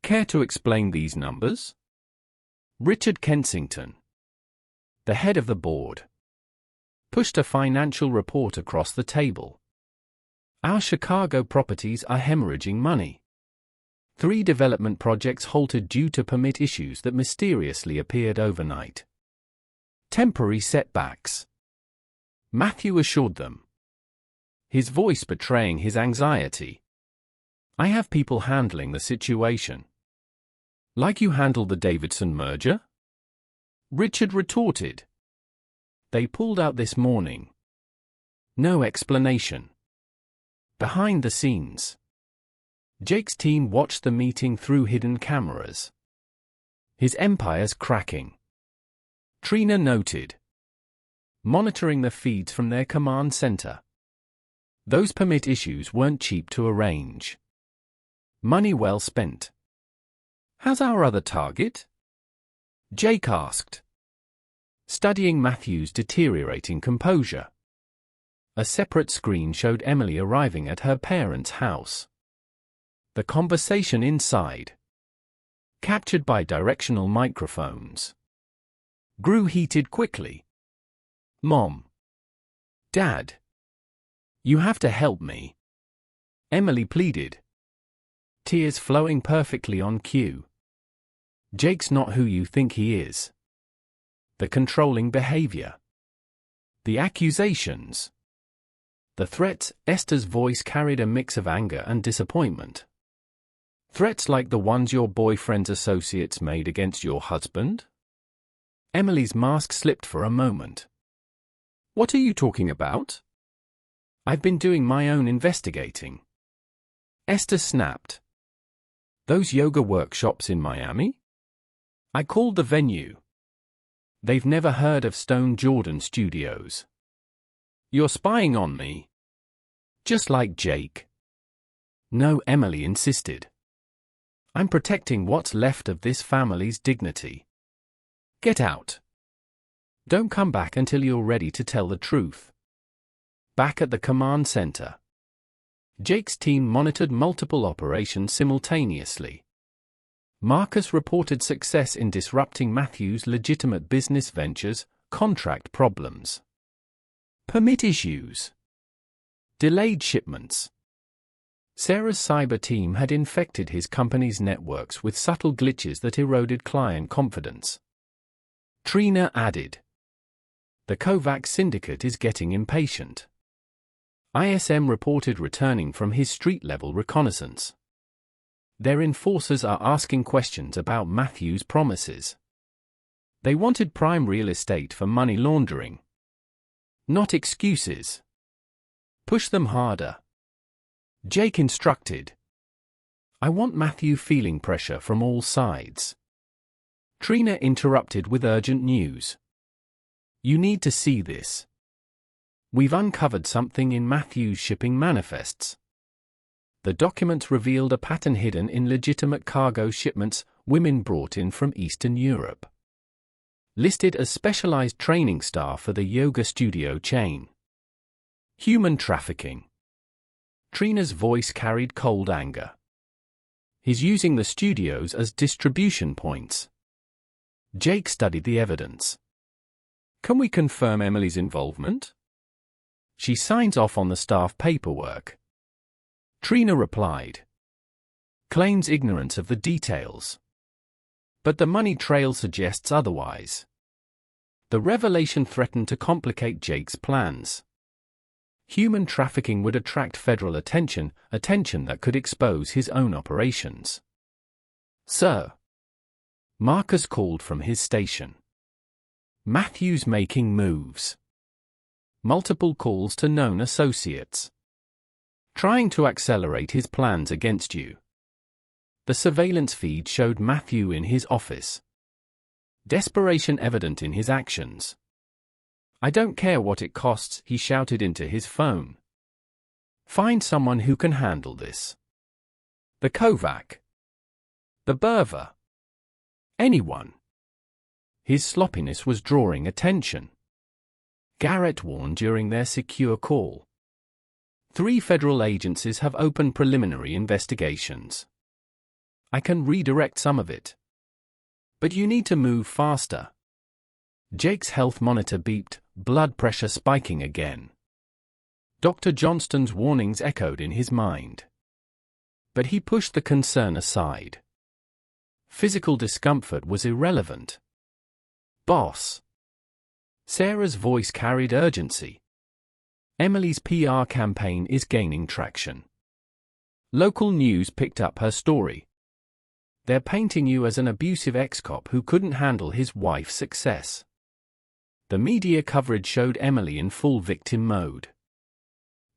Care to explain these numbers? Richard Kensington, the head of the board, pushed a financial report across the table. Our Chicago properties are hemorrhaging money. 3 development projects halted due to permit issues that mysteriously appeared overnight. Temporary setbacks, Matthew assured them, his voice betraying his anxiety. I have people handling the situation. Like you handled the Davidson merger? Richard retorted. They pulled out this morning. No explanation. Behind the scenes, Jake's team watched the meeting through hidden cameras. His empire's cracking, Trina noted, monitoring the feeds from their command center. Those permit issues weren't cheap to arrange. Money well spent. How's our other target? Jake asked, studying Matthew's deteriorating composure. A separate screen showed Emily arriving at her parents' house. The conversation inside, captured by directional microphones, grew heated quickly. Mom. Dad. You have to help me, Emily pleaded, tears flowing perfectly on cue. Jake's not who you think he is. The controlling behavior, the accusations, the threats. Esther's voice carried a mix of anger and disappointment. Threats like the ones your boyfriend's associates made against your husband? Emily's mask slipped for a moment. What are you talking about? I've been doing my own investigating, Esther snapped. Those yoga workshops in Miami? I called the venue. They've never heard of Stone Jordan Studios. You're spying on me. Just like Jake. No, Emily insisted. I'm protecting what's left of this family's dignity. Get out. Don't come back until you're ready to tell the truth. Back at the command center, Jake's team monitored multiple operations simultaneously. Marcus reported success in disrupting Matthew's legitimate business ventures, contract problems, permit issues, delayed shipments. Sarah's cyber team had infected his company's networks with subtle glitches that eroded client confidence. Trina added, "The Kovac syndicate is getting impatient." ISM reported returning from his street-level reconnaissance. Their enforcers are asking questions about Matthew's promises. They wanted prime real estate for money laundering. Not excuses. Push them harder. Jake instructed. I want Matthew feeling pressure from all sides. Trina interrupted with urgent news. You need to see this. We've uncovered something in Matthew's shipping manifests. The documents revealed a pattern hidden in legitimate cargo shipments women brought in from Eastern Europe. Listed as specialized training staff for the yoga studio chain. Human trafficking. Trina's voice carried cold anger. He's using the studios as distribution points. Jake studied the evidence. Can we confirm Emily's involvement? She signs off on the staff paperwork. Trina replied. Claims ignorance of the details. But the money trail suggests otherwise. The revelation threatened to complicate Jake's plans. Human trafficking would attract federal attention that could expose his own operations. Sir. Marcus called from his station. Matthew's making moves. Multiple calls to known associates. Trying to accelerate his plans against you. The surveillance feed showed Matthew in his office. Desperation evident in his actions. I don't care what it costs, he shouted into his phone. Find someone who can handle this. The Kovac. The Berver. Anyone. His sloppiness was drawing attention. Garrett warned during their secure call. 3 federal agencies have opened preliminary investigations. I can redirect some of it. But you need to move faster. Jake's health monitor beeped, blood pressure spiking again. Dr. Johnston's warnings echoed in his mind. But he pushed the concern aside. Physical discomfort was irrelevant. Boss. Sarah's voice carried urgency. Emily's PR campaign is gaining traction. Local news picked up her story. They're painting you as an abusive ex-cop who couldn't handle his wife's success. The media coverage showed Emily in full victim mode.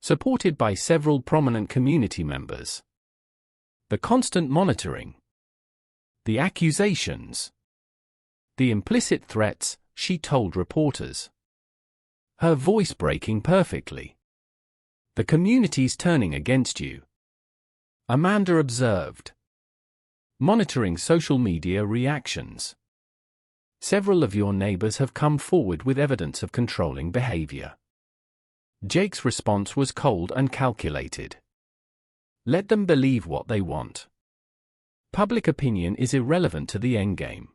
Supported by several prominent community members. The constant monitoring. The accusations. The implicit threats, she told reporters. Her voice breaking perfectly. The community's turning against you. Amanda observed. Monitoring social media reactions. Several of your neighbors have come forward with evidence of controlling behavior. Jake's response was cold and calculated. Let them believe what they want. Public opinion is irrelevant to the endgame.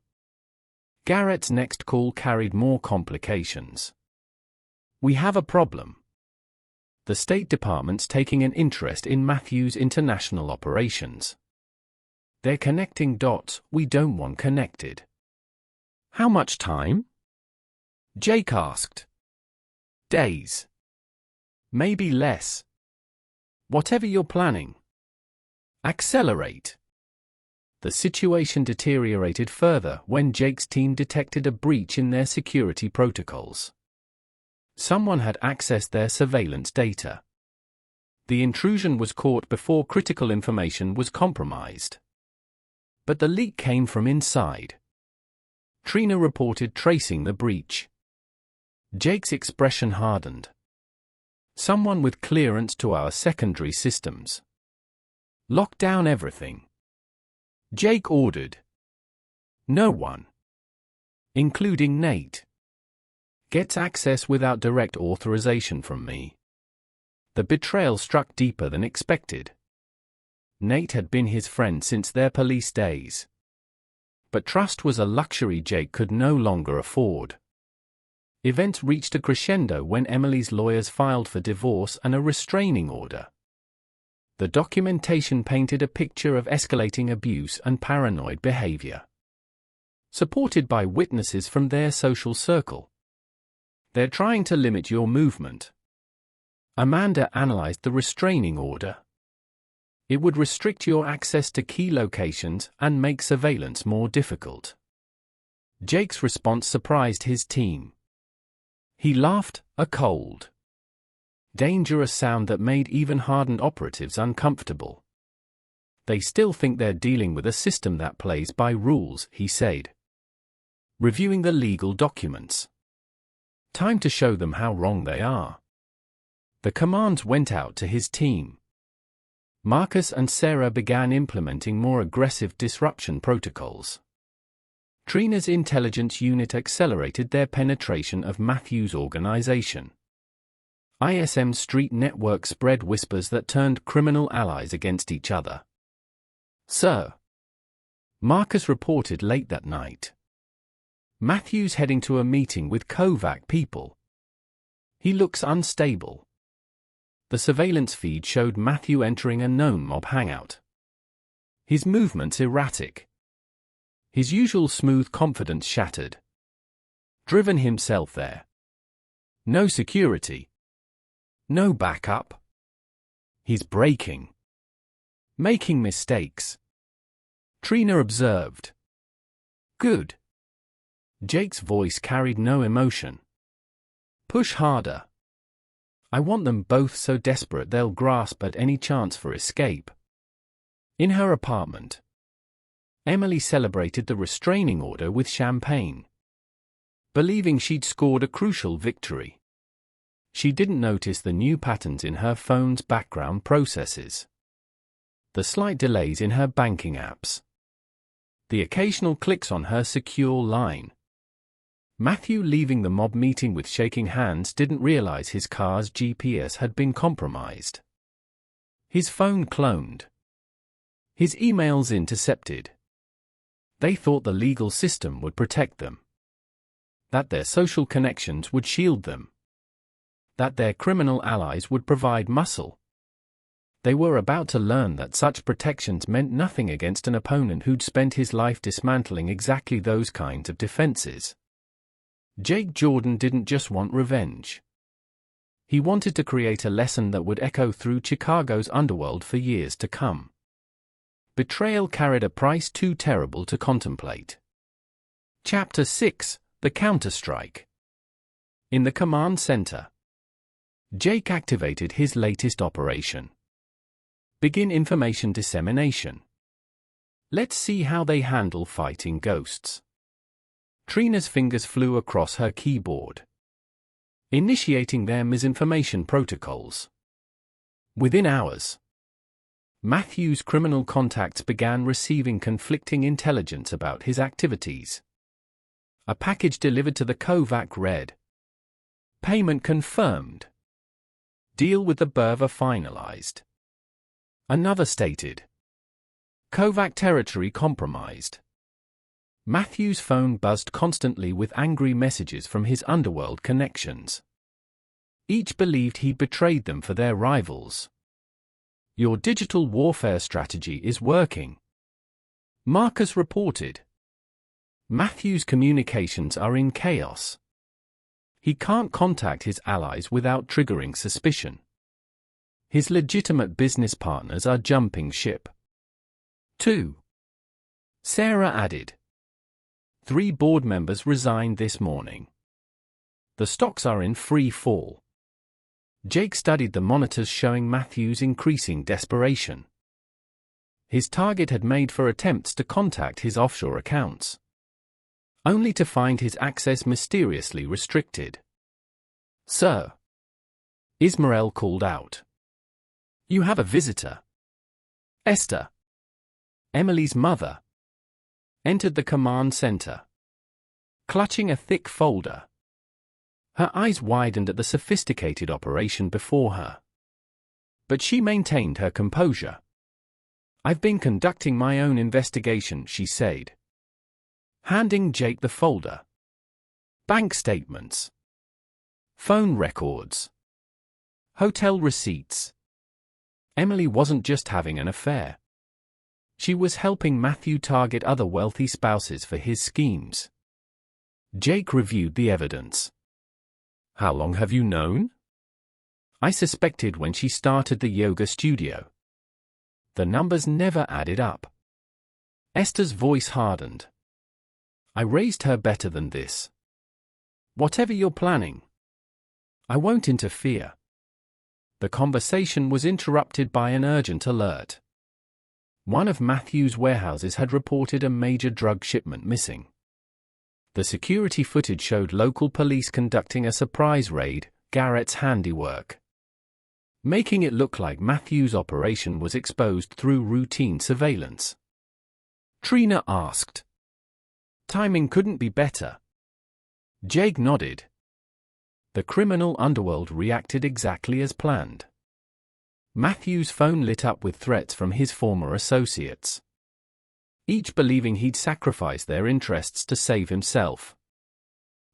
Garrett's next call carried more complications. We have a problem. The State Department's taking an interest in Matthew's international operations. They're connecting dots we don't want connected. How much time? Jake asked. Days. Maybe less. Whatever you're planning. Accelerate. The situation deteriorated further when Jake's team detected a breach in their security protocols. Someone had accessed their surveillance data. The intrusion was caught before critical information was compromised. But the leak came from inside. Trina reported tracing the breach. Jake's expression hardened. Someone with clearance to our secondary systems. Lock down everything. Jake ordered. No one, including Nate, gets access without direct authorization from me. The betrayal struck deeper than expected. Nate had been his friend since their police days. But trust was a luxury Jake could no longer afford. Events reached a crescendo when Emily's lawyers filed for divorce and a restraining order. The documentation painted a picture of escalating abuse and paranoid behavior, supported by witnesses from their social circle. They're trying to limit your movement. Amanda analyzed the restraining order. It would restrict your access to key locations and make surveillance more difficult. Jake's response surprised his team. He laughed, a cold, dangerous sound that made even hardened operatives uncomfortable. They still think they're dealing with a system that plays by rules, he said, reviewing the legal documents. Time to show them how wrong they are. The commands went out to his team. Marcus and Sarah began implementing more aggressive disruption protocols. Trina's intelligence unit accelerated their penetration of Matthew's organization. ISM Street Network spread whispers that turned criminal allies against each other. Sir, Marcus reported late that night. Matthew's heading to a meeting with Kovac people. He looks unstable. The surveillance feed showed Matthew entering a known mob hangout. His movements erratic. His usual smooth confidence shattered. Driven himself there. No security. No backup. He's breaking. Making mistakes. Trina observed. Good. Jake's voice carried no emotion. Push harder. I want them both so desperate they'll grasp at any chance for escape. In her apartment, Emily celebrated the restraining order with champagne, believing she'd scored a crucial victory. She didn't notice the new patterns in her phone's background processes, the slight delays in her banking apps, the occasional clicks on her secure line. Matthew, leaving the mob meeting with shaking hands, didn't realize his car's GPS had been compromised. His phone cloned. His emails intercepted. They thought the legal system would protect them. That their social connections would shield them. That their criminal allies would provide muscle. They were about to learn that such protections meant nothing against an opponent who'd spent his life dismantling exactly those kinds of defenses. Jake Jordan didn't just want revenge. He wanted to create a lesson that would echo through Chicago's underworld for years to come. Betrayal carried a price too terrible to contemplate. Chapter 6: The Counterstrike. In the command center, Jake activated his latest operation. Begin information dissemination. Let's see how they handle fighting ghosts. Trina's fingers flew across her keyboard, initiating their misinformation protocols. Within hours, Matthew's criminal contacts began receiving conflicting intelligence about his activities. A package delivered to the Kovac read, "Payment confirmed. Deal with the Berva finalized." Another stated, "Kovac territory compromised." Matthew's phone buzzed constantly with angry messages from his underworld connections. Each believed he'd betrayed them for their rivals. "Your digital warfare strategy is working," Marcus reported. Matthew's communications are in chaos. He can't contact his allies without triggering suspicion. His legitimate business partners are jumping ship. 2. Sarah added. 3 board members resigned this morning. The stocks are in free fall. Jake studied the monitors showing Matthew's increasing desperation. His target had made 4 attempts to contact his offshore accounts, only to find his access mysteriously restricted. "Sir, Ismael called out. "You have a visitor." Esther, Emily's mother, entered the command center, clutching a thick folder. Her eyes widened at the sophisticated operation before her. But she maintained her composure. "I've been conducting my own investigation," she said, handing Jake the folder. Bank statements, phone records, hotel receipts. Emily wasn't just having an affair. She was helping Matthew target other wealthy spouses for his schemes. Jake reviewed the evidence. "How long have you known?" "I suspected when she started the yoga studio. The numbers never added up." Esther's voice hardened. "I raised her better than this. Whatever you're planning, I won't interfere." The conversation was interrupted by an urgent alert. One of Matthew's warehouses had reported a major drug shipment missing. The security footage showed local police conducting a surprise raid, Garrett's handiwork, making it look like Matthew's operation was exposed through routine surveillance. Trina asked. "Timing couldn't be better." Jake nodded. The criminal underworld reacted exactly as planned. Matthew's phone lit up with threats from his former associates, each believing he'd sacrifice their interests to save himself.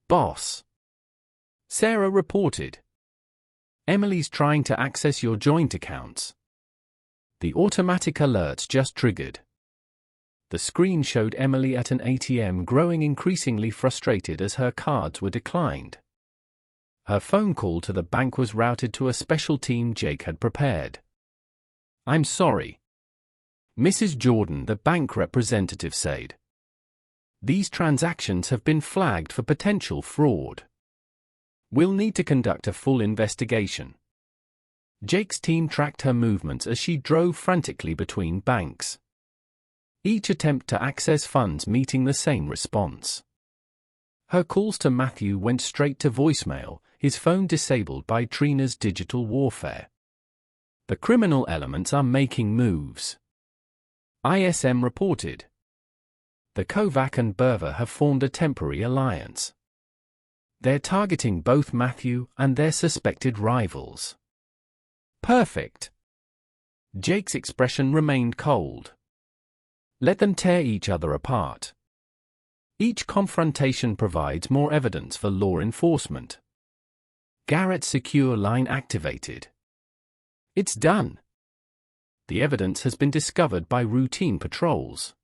"Boss," Sarah reported, "Emily's trying to access your joint accounts." The automatic alerts just triggered. The screen showed Emily at an ATM growing increasingly frustrated as her cards were declined. Her phone call to the bank was routed to a special team Jake had prepared. "I'm sorry, Mrs. Jordan," the bank representative said. "These transactions have been flagged for potential fraud. We'll need to conduct a full investigation." Jake's team tracked her movements as she drove frantically between banks, each attempt to access funds meeting the same response. Her calls to Matthew went straight to voicemail, his phone disabled by Trina's digital warfare. The criminal elements are making moves, ISM reported. The Kovac and Berver have formed a temporary alliance. They're targeting both Matthew and their suspected rivals. Perfect. Jake's expression remained cold. Let them tear each other apart. Each confrontation provides more evidence for law enforcement. Garrett's secure line activated. It's done. The evidence has been discovered by routine patrols.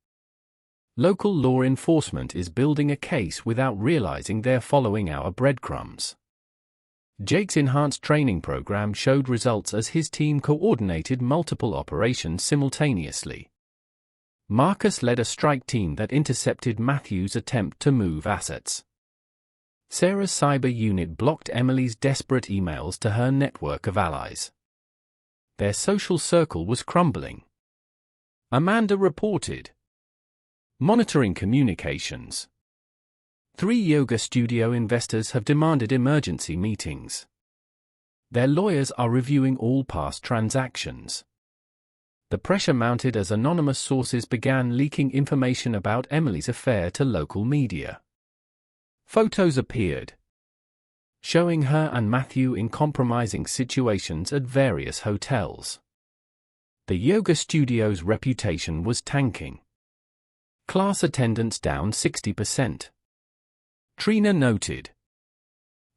Local law enforcement is building a case without realizing they're following our breadcrumbs. Jake's enhanced training program showed results as his team coordinated multiple operations simultaneously. Marcus led a strike team that intercepted Matthew's attempt to move assets. Sarah's cyber unit blocked Emily's desperate emails to her network of allies. Their social circle was crumbling. Amanda reported. Monitoring communications. 3 yoga studio investors have demanded emergency meetings. Their lawyers are reviewing all past transactions. The pressure mounted as anonymous sources began leaking information about Emily's affair to local media. Photos appeared, showing her and Matthew in compromising situations at various hotels. The yoga studio's reputation was tanking. Class attendance down 60%. Trina noted.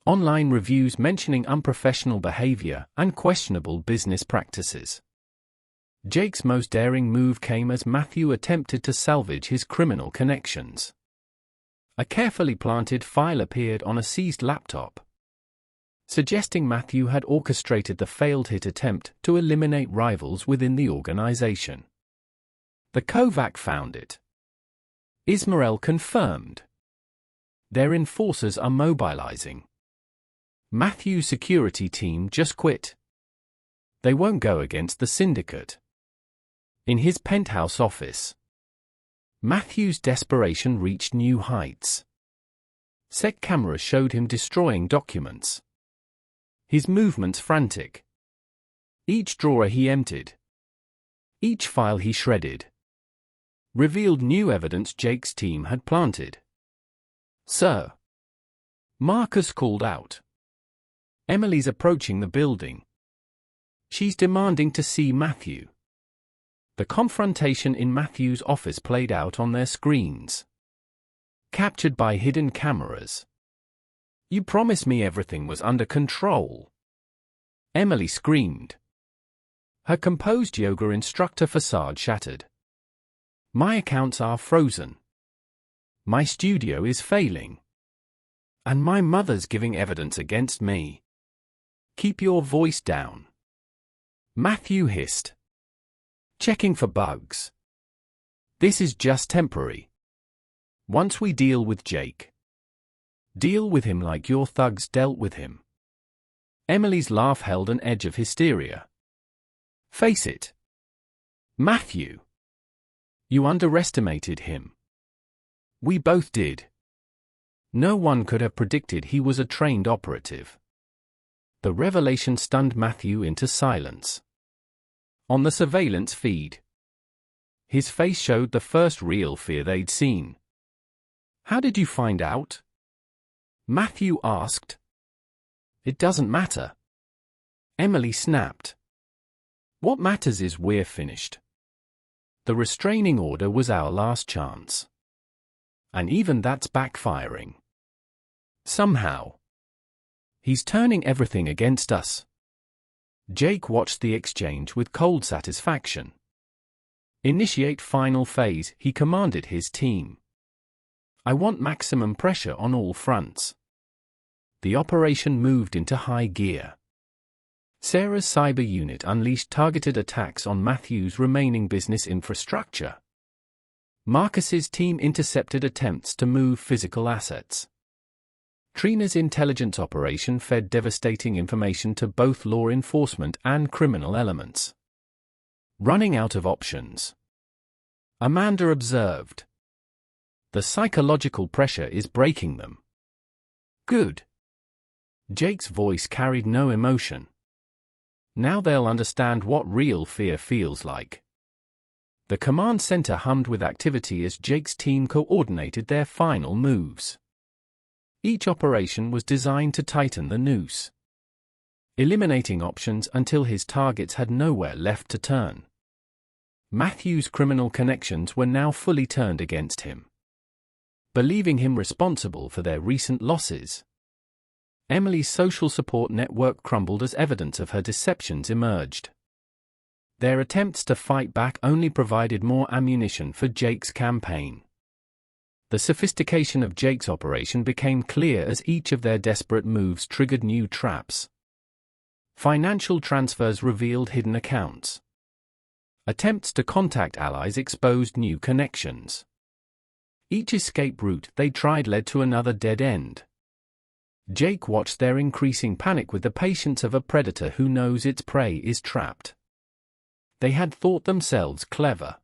Online reviews mentioning unprofessional behavior and questionable business practices. Jake's most daring move came as Matthew attempted to salvage his criminal connections. A carefully planted file appeared on a seized laptop, suggesting Matthew had orchestrated the failed hit attempt to eliminate rivals within the organization. The Kovac found it. Ismael confirmed. Their enforcers are mobilizing. Matthew's security team just quit. They won't go against the syndicate. In his penthouse office, Matthew's desperation reached new heights. SEC cameras showed him destroying documents, His movements frantic. Each drawer he emptied. Each file he shredded. Revealed new evidence Jake's team had planted. "Sir!" Marcus called out. "Emily's approaching the building. She's demanding to see Matthew." The confrontation in Matthew's office played out on their screens. Captured by hidden cameras. "You promised me everything was under control," Emily screamed. Her composed yoga instructor facade shattered. "My accounts are frozen. My studio is failing. And my mother's giving evidence against me. Keep your voice down," Matthew hissed. "Checking for bugs. This is just temporary. Once we deal with Jake. Deal with him like your thugs dealt with him." Emily's laugh held an edge of hysteria. "Face it, Matthew. You underestimated him. We both did. No one could have predicted he was a trained operative." The revelation stunned Matthew into silence. On the surveillance feed, his face showed the first real fear they'd seen. "How did you find out?" Matthew asked. "It doesn't matter," Emily snapped. "What matters is we're finished. The restraining order was our last chance. And even that's backfiring. Somehow. He's turning everything against us." Jake watched the exchange with cold satisfaction. "Initiate final phase," he commanded his team. "I want maximum pressure on all fronts." The operation moved into high gear. Sarah's cyber unit unleashed targeted attacks on Matthew's remaining business infrastructure. Marcus's team intercepted attempts to move physical assets. Trina's intelligence operation fed devastating information to both law enforcement and criminal elements. Running out of options, Amanda observed. The psychological pressure is breaking them. Good. Jake's voice carried no emotion. Now they'll understand what real fear feels like. The command center hummed with activity as Jake's team coordinated their final moves. Each operation was designed to tighten the noose, eliminating options until his targets had nowhere left to turn. Matthew's criminal connections were now fully turned against him, believing him responsible for their recent losses. Emily's social support network crumbled as evidence of her deceptions emerged. Their attempts to fight back only provided more ammunition for Jake's campaign. The sophistication of Jake's operation became clear as each of their desperate moves triggered new traps. Financial transfers revealed hidden accounts. Attempts to contact allies exposed new connections. Each escape route they tried led to another dead end. Jake watched their increasing panic with the patience of a predator who knows its prey is trapped. They had thought themselves clever,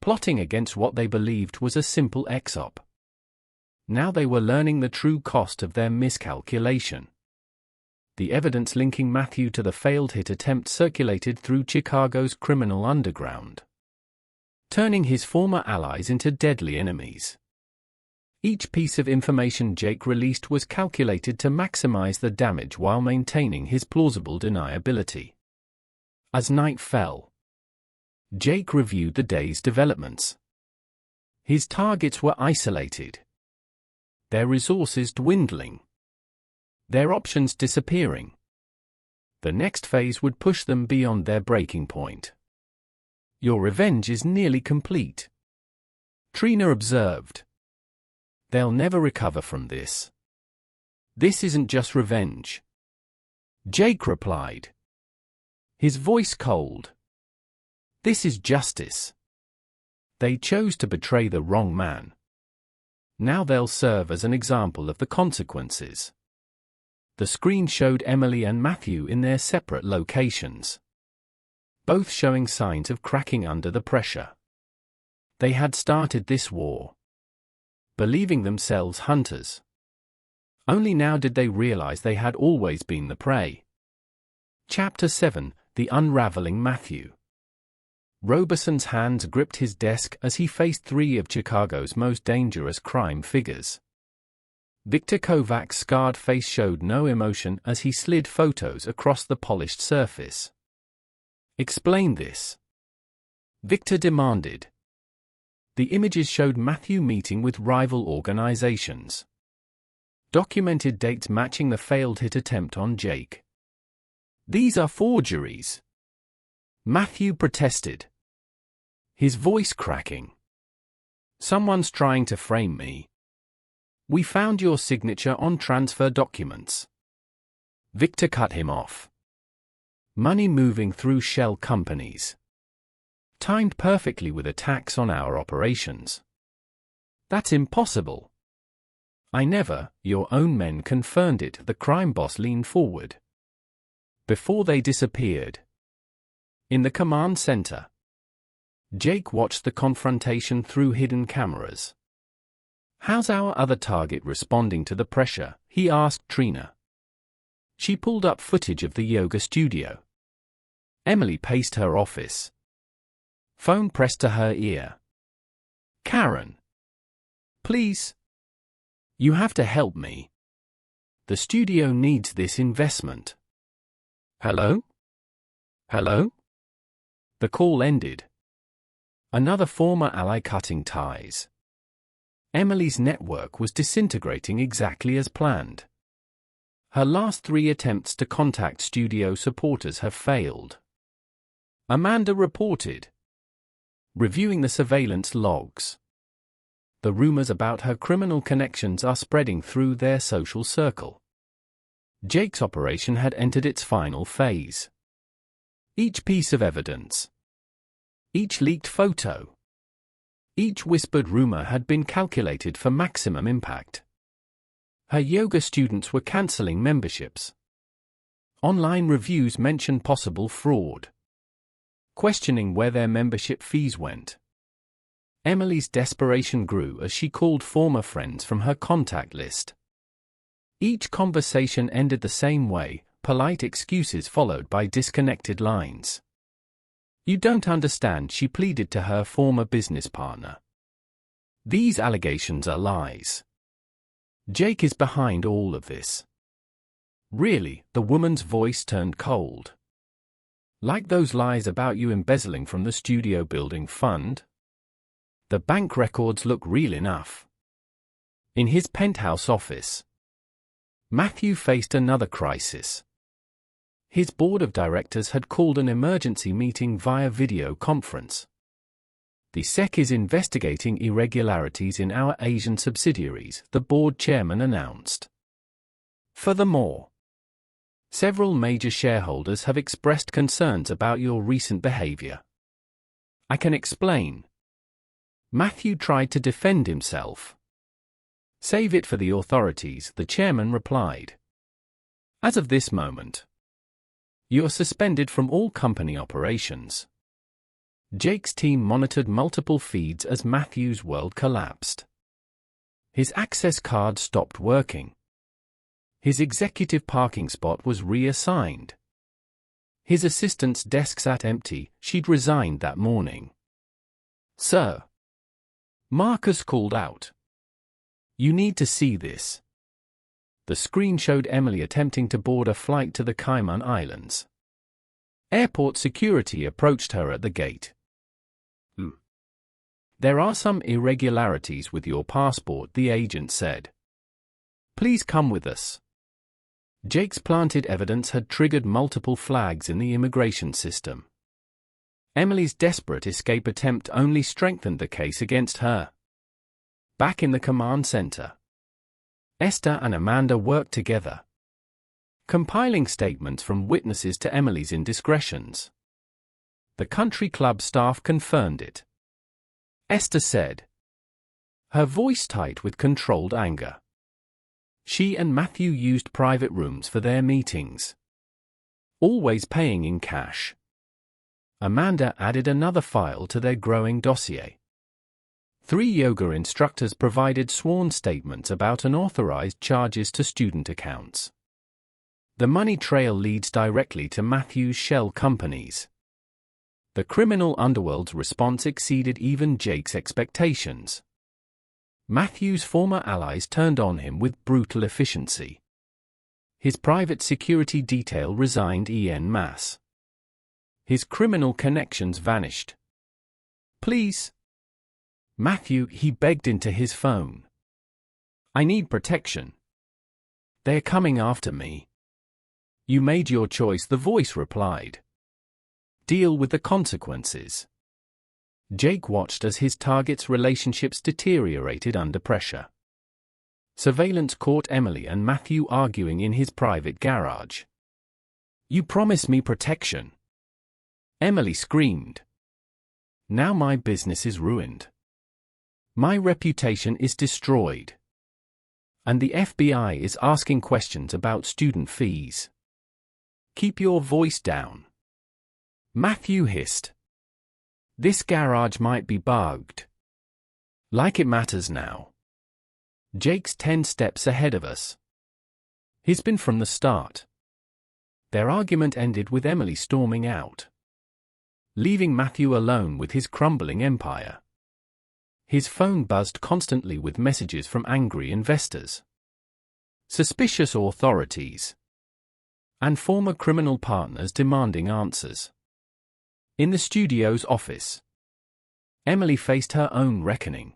plotting against what they believed was a simple EXOP. Now they were learning the true cost of their miscalculation. The evidence linking Matthew to the failed hit attempt circulated through Chicago's criminal underground, turning his former allies into deadly enemies. Each piece of information Jake released was calculated to maximize the damage while maintaining his plausible deniability. As night fell, Jake reviewed the day's developments. His targets were isolated, their resources dwindling, their options disappearing. The next phase would push them beyond their breaking point. "Your revenge is nearly complete," Trina observed. "They'll never recover from this." "This isn't just revenge," Jake replied, his voice cold. "This is justice. They chose to betray the wrong man. Now they'll serve as an example of the consequences." The screen showed Emily and Matthew in their separate locations, both showing signs of cracking under the pressure. They had started this war, believing themselves hunters, Only now did they realize they had always been the prey. Chapter 7: The Unraveling Matthew. Robeson's hands gripped his desk as he faced three of Chicago's most dangerous crime figures. Victor Kovac's scarred face showed no emotion as he slid photos across the polished surface. "Explain this," Victor demanded. The images showed Matthew meeting with rival organizations. Documented dates matching the failed hit attempt on Jake. "These are forgeries," Matthew protested, his voice cracking. "Someone's trying to frame me. We found your signature on transfer documents." Victor cut him off. "Money moving through shell companies. Timed perfectly with attacks on our operations. That's impossible." Your own men confirmed it," the crime boss leaned forward. Before they disappeared. In the command center, Jake watched the confrontation through hidden cameras. "How's our other target responding to the pressure?" he asked Trina. She pulled up footage of the yoga studio. Emily paced her office. Phone pressed to her ear. "Karen. Please. You have to help me. The studio needs this investment." "Hello? Hello?" The call ended. Another former ally cutting ties. Emily's network was disintegrating exactly as planned. Her last 3 attempts to contact studio supporters have failed. Amanda reported. Reviewing the surveillance logs. The rumors about her criminal connections are spreading through their social circle. Jake's operation had entered its final phase. Each piece of evidence, each leaked photo, each whispered rumor had been calculated for maximum impact. Her yoga students were canceling memberships. Online reviews mentioned possible fraud, questioning where their membership fees went. Emily's desperation grew as she called former friends from her contact list. Each conversation ended the same way, polite excuses followed by disconnected lines. "You don't understand," she pleaded to her former business partner. "These allegations are lies. Jake is behind all of this." "Really?" The woman's voice turned cold. "Like those lies about you embezzling from the studio building fund? The bank records look real enough." In his penthouse office, Matthew faced another crisis. His board of directors had called an emergency meeting via video conference. "The SEC is investigating irregularities in our Asian subsidiaries," the board chairman announced. "Furthermore, several major shareholders have expressed concerns about your recent behavior. I can explain." Matthew tried to defend himself. "Save it for the authorities," the chairman replied. "As of this moment, you are suspended from all company operations." Jake's team monitored multiple feeds as Matthew's world collapsed. His access card stopped working. His executive parking spot was reassigned. His assistant's desk sat empty, she'd resigned that morning. "Sir," Marcus called out, "you need to see this." The screen showed Emily attempting to board a flight to the Cayman Islands. Airport security approached her at the gate. "There are some irregularities with your passport," the agent said. "Please come with us." Jake's planted evidence had triggered multiple flags in the immigration system. Emily's desperate escape attempt only strengthened the case against her. Back in the command center, Esther and Amanda worked together, compiling statements from witnesses to Emily's indiscretions. The country club staff confirmed it. Esther said, her voice tight with controlled anger. She and Matthew used private rooms for their meetings, always paying in cash. Amanda added another file to their growing dossier. 3 yoga instructors provided sworn statements about unauthorized charges to student accounts. The money trail leads directly to Matthew's shell companies. The criminal underworld's response exceeded even Jake's expectations. Matthew's former allies turned on him with brutal efficiency. His private security detail resigned en masse. His criminal connections vanished. "Please, Matthew," he begged into his phone. "I need protection. They're coming after me." "You made your choice," the voice replied. "Deal with the consequences." Jake watched as his target's relationships deteriorated under pressure. Surveillance caught Emily and Matthew arguing in his private garage. "You promised me protection," Emily screamed. "Now my business is ruined. My reputation is destroyed. And the FBI is asking questions about student fees." "Keep your voice down," Matthew hissed. "This garage might be bugged. Like it matters now. Jake's 10 steps ahead of us. He's been from the start." Their argument ended with Emily storming out, leaving Matthew alone with his crumbling empire. His phone buzzed constantly with messages from angry investors, suspicious authorities, and former criminal partners demanding answers. In the studio's office, Emily faced her own reckoning.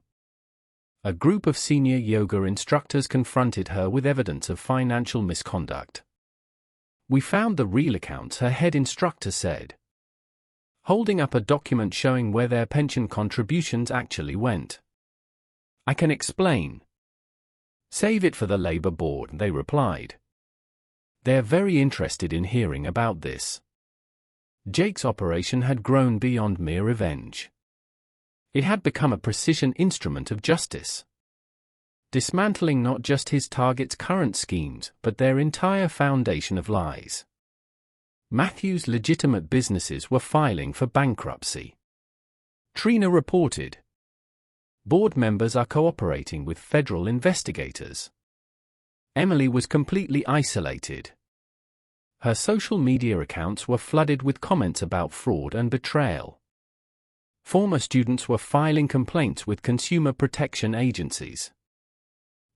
A group of senior yoga instructors confronted her with evidence of financial misconduct. "We found the real accounts," her head instructor said, holding up a document showing where their pension contributions actually went. "I can explain." "Save it for the labor board," they replied. "They're very interested in hearing about this." Jake's operation had grown beyond mere revenge. It had become a precision instrument of justice, dismantling not just his target's current schemes, but their entire foundation of lies. Matthew's legitimate businesses were filing for bankruptcy. Trina reported. Board members are cooperating with federal investigators. Emily was completely isolated. Her social media accounts were flooded with comments about fraud and betrayal. Former students were filing complaints with consumer protection agencies.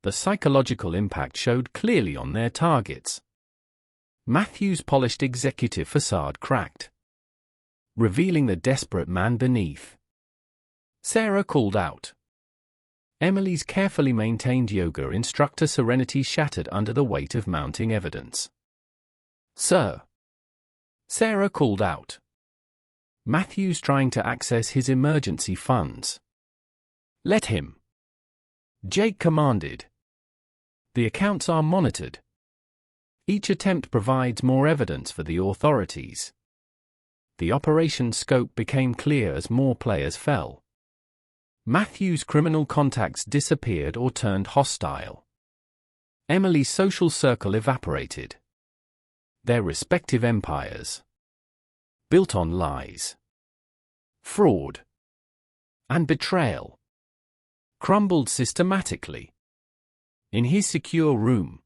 The psychological impact showed clearly on their targets. Matthew's polished executive facade cracked, revealing the desperate man beneath. Sarah called out. Emily's carefully maintained yoga instructor serenity shattered under the weight of mounting evidence. "Sir," Sarah called out. "Matthew's trying to access his emergency funds." "Let him," Jake commanded. "The accounts are monitored. Each attempt provides more evidence for the authorities." The operation's scope became clear as more players fell. Matthew's criminal contacts disappeared or turned hostile. Emily's social circle evaporated. Their respective empires, built on lies, fraud, and betrayal, crumbled systematically. In his secure room,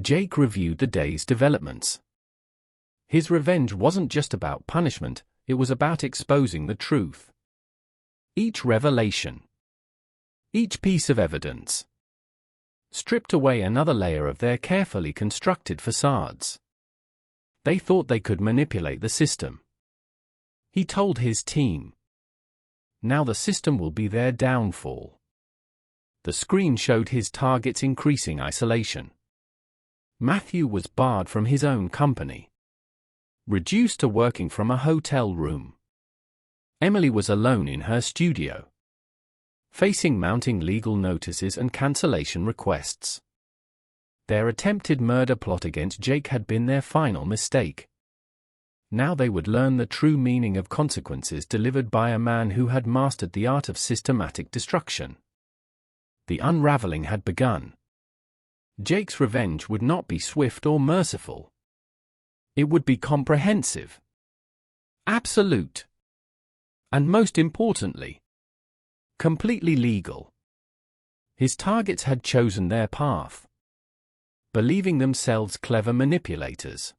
Jake reviewed the day's developments. His revenge wasn't just about punishment, it was about exposing the truth. Each revelation, each piece of evidence, stripped away another layer of their carefully constructed facades. They thought they could manipulate the system. He told his team. Now the system will be their downfall. The screen showed his target's increasing isolation. Matthew was barred from his own company, reduced to working from a hotel room. Emily was alone in her studio, facing mounting legal notices and cancellation requests. Their attempted murder plot against Jake had been their final mistake. Now they would learn the true meaning of consequences delivered by a man who had mastered the art of systematic destruction. The unraveling had begun. Jake's revenge would not be swift or merciful. It would be comprehensive, absolute, and most importantly, completely legal. His targets had chosen their path, believing themselves clever manipulators.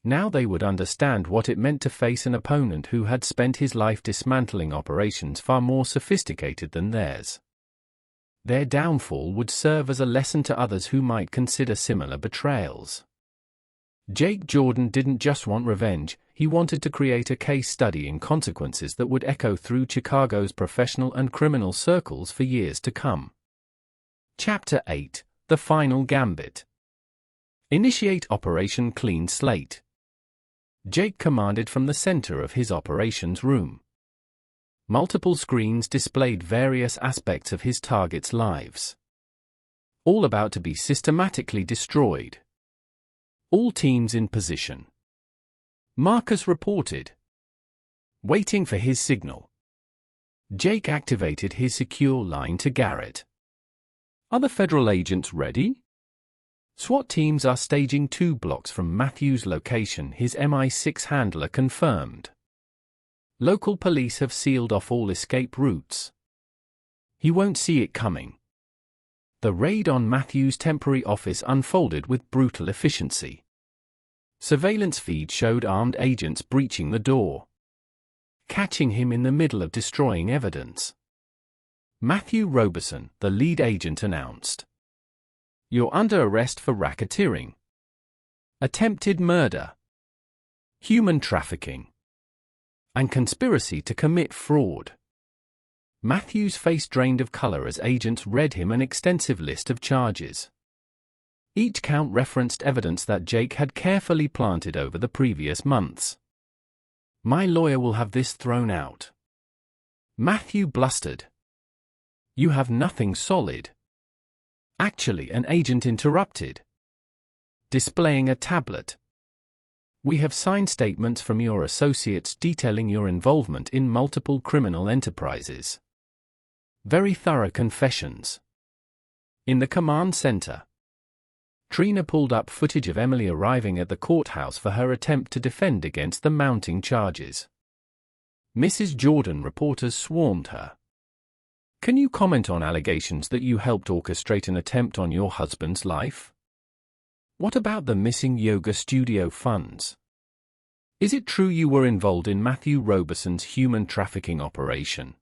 Now they would understand what it meant to face an opponent who had spent his life dismantling operations far more sophisticated than theirs. Their downfall would serve as a lesson to others who might consider similar betrayals. Jake Jordan didn't just want revenge, he wanted to create a case study in consequences that would echo through Chicago's professional and criminal circles for years to come. Chapter 8: The Final Gambit. Initiate Operation Clean Slate. Jake commanded from the center of his operations room. Multiple screens displayed various aspects of his targets' lives, all about to be systematically destroyed. All teams in position. Marcus reported, waiting for his signal. Jake activated his secure line to Garrett. Are the federal agents ready? SWAT teams are staging 2 blocks from Matthews' location, his MI6 handler confirmed. Local police have sealed off all escape routes. He won't see it coming. The raid on Matthews' temporary office unfolded with brutal efficiency. Surveillance feed showed armed agents breaching the door, catching him in the middle of destroying evidence. Matthew Robeson, the lead agent, announced, "You're under arrest for racketeering, attempted murder, human trafficking, and conspiracy to commit fraud." Matthew's face drained of color as agents read him an extensive list of charges. Each count referenced evidence that Jake had carefully planted over the previous months. "My lawyer will have this thrown out," Matthew blustered. "You have nothing solid." Actually, an agent interrupted, displaying a tablet. "We have signed statements from your associates detailing your involvement in multiple criminal enterprises. Very thorough confessions." In the command center, Trina pulled up footage of Emily arriving at the courthouse for her attempt to defend against the mounting charges. Mrs. Jordan reporters swarmed her. "Can you comment on allegations that you helped orchestrate an attempt on your husband's life? What about the missing yoga studio funds? Is it true you were involved in Matthew Robeson's human trafficking operation?"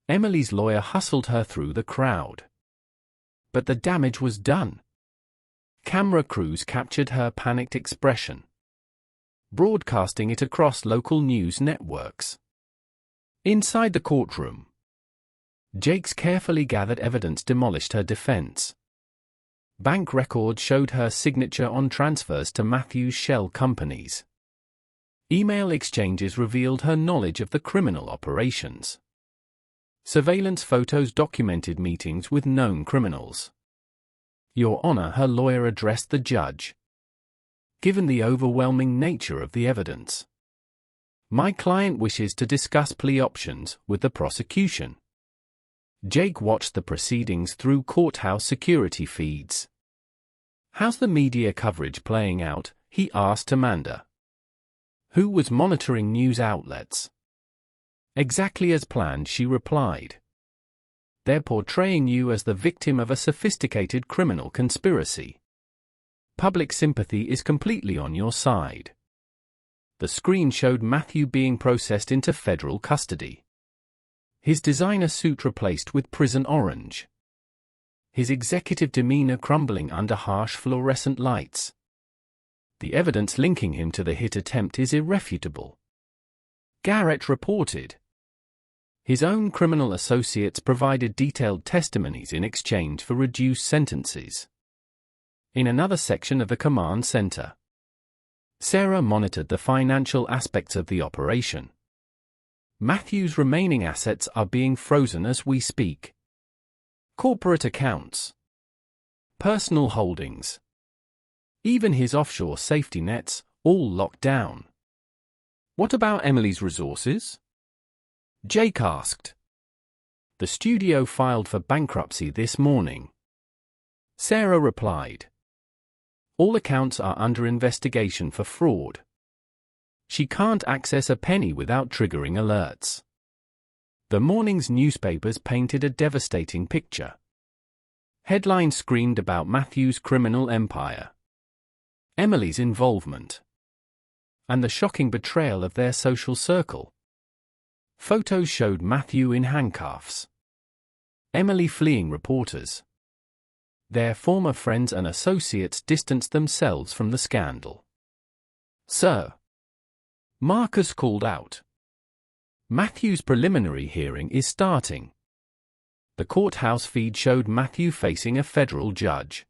Emily's lawyer hustled her through the crowd. But the damage was done. Camera crews captured her panicked expression, broadcasting it across local news networks. Inside the courtroom, Jake's carefully gathered evidence demolished her defense. Bank records showed her signature on transfers to Matthew's shell companies. Email exchanges revealed her knowledge of the criminal operations. Surveillance photos documented meetings with known criminals. "Your Honor," her lawyer addressed the judge, "given the overwhelming nature of the evidence, my client wishes to discuss plea options with the prosecution." Jake watched the proceedings through courthouse security feeds. "How's the media coverage playing out?" he asked Amanda, who was monitoring news outlets. "Exactly as planned," she replied. "They're portraying you as the victim of a sophisticated criminal conspiracy. Public sympathy is completely on your side." The screen showed Matthew being processed into federal custody, his designer suit replaced with prison orange, his executive demeanor crumbling under harsh fluorescent lights. The evidence linking him to the hit attempt is irrefutable, Garrett reported. His own criminal associates provided detailed testimonies in exchange for reduced sentences. In another section of the command center, Sarah monitored the financial aspects of the operation. Matthew's remaining assets are being frozen as we speak. Corporate accounts, personal holdings, even his offshore safety nets, all locked down. "What about Emily's resources?" Jake asked. "The studio filed for bankruptcy this morning," Sarah replied. "All accounts are under investigation for fraud. She can't access a penny without triggering alerts." The morning's newspapers painted a devastating picture. Headlines screamed about Matthew's criminal empire, Emily's involvement, and the shocking betrayal of their social circle. Photos showed Matthew in handcuffs, Emily fleeing reporters. Their former friends and associates distanced themselves from the scandal. "Sir," Marcus called out, "Matthew's preliminary hearing is starting." The courthouse feed showed Matthew facing a federal judge.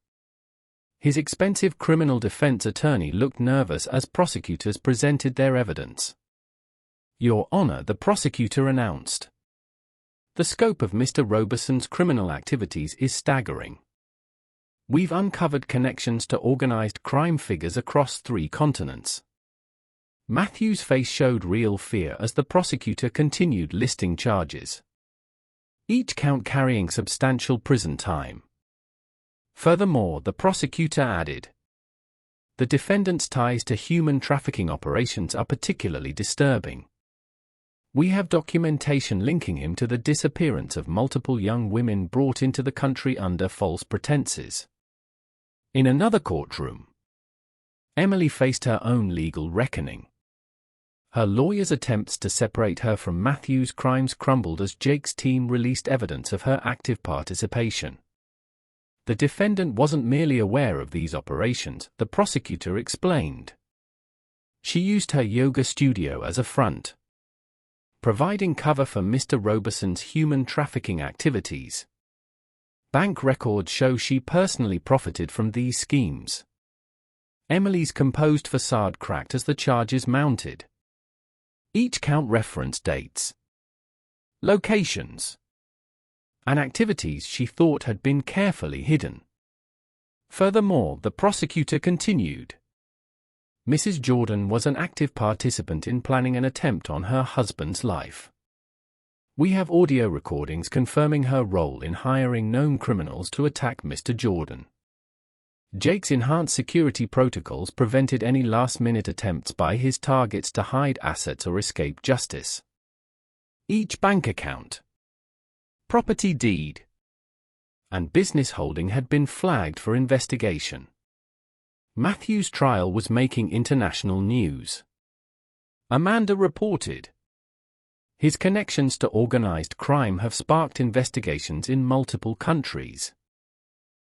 His expensive criminal defense attorney looked nervous as prosecutors presented their evidence. "Your Honor," the prosecutor announced, "the scope of Mr. Robeson's criminal activities is staggering. We've uncovered connections to organized crime figures across 3 continents." Matthew's face showed real fear as the prosecutor continued listing charges, each count carrying substantial prison time. Furthermore, the prosecutor added, "The defendant's ties to human trafficking operations are particularly disturbing. We have documentation linking him to the disappearance of multiple young women brought into the country under false pretenses." In another courtroom, Emily faced her own legal reckoning. Her lawyer's attempts to separate her from Matthew's crimes crumbled as Jake's team released evidence of her active participation. The defendant wasn't merely aware of these operations, the prosecutor explained. She used her yoga studio as a front, providing cover for Mr. Robeson's human trafficking activities. Bank records show she personally profited from these schemes. Emily's composed facade cracked as the charges mounted. Each count referenced dates, locations, and activities she thought had been carefully hidden. Furthermore, the prosecutor continued, Mrs. Jordan was an active participant in planning an attempt on her husband's life. We have audio recordings confirming her role in hiring known criminals to attack Mr. Jordan. Jake's enhanced security protocols prevented any last-minute attempts by his targets to hide assets or escape justice. Each bank account, property deed, and business holding had been flagged for investigation. Matthew's trial was making international news. Amanda reported, his connections to organized crime have sparked investigations in multiple countries.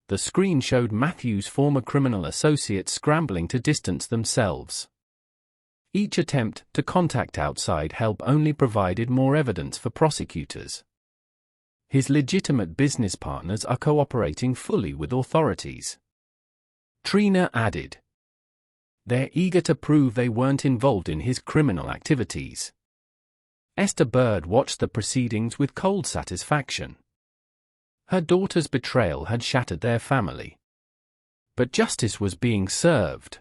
The screen showed Matthew's former criminal associates scrambling to distance themselves. Each attempt to contact outside help only provided more evidence for prosecutors. His legitimate business partners are cooperating fully with authorities. Trina added, they're eager to prove they weren't involved in his criminal activities. Esther Bird watched the proceedings with cold satisfaction. Her daughter's betrayal had shattered their family. But justice was being served.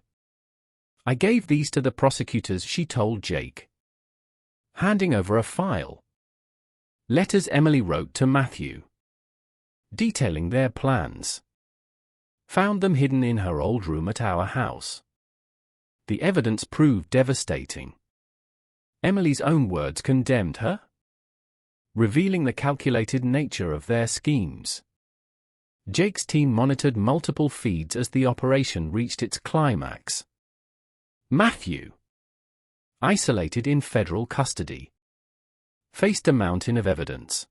I gave these to the prosecutors, she told Jake, handing over a file. Letters Emily wrote to Matthew, detailing their plans. Found them hidden in her old room at our house. The evidence proved devastating. Emily's own words condemned her, revealing the calculated nature of their schemes. Jake's team monitored multiple feeds as the operation reached its climax. Matthew, isolated in federal custody, faced a mountain of evidence.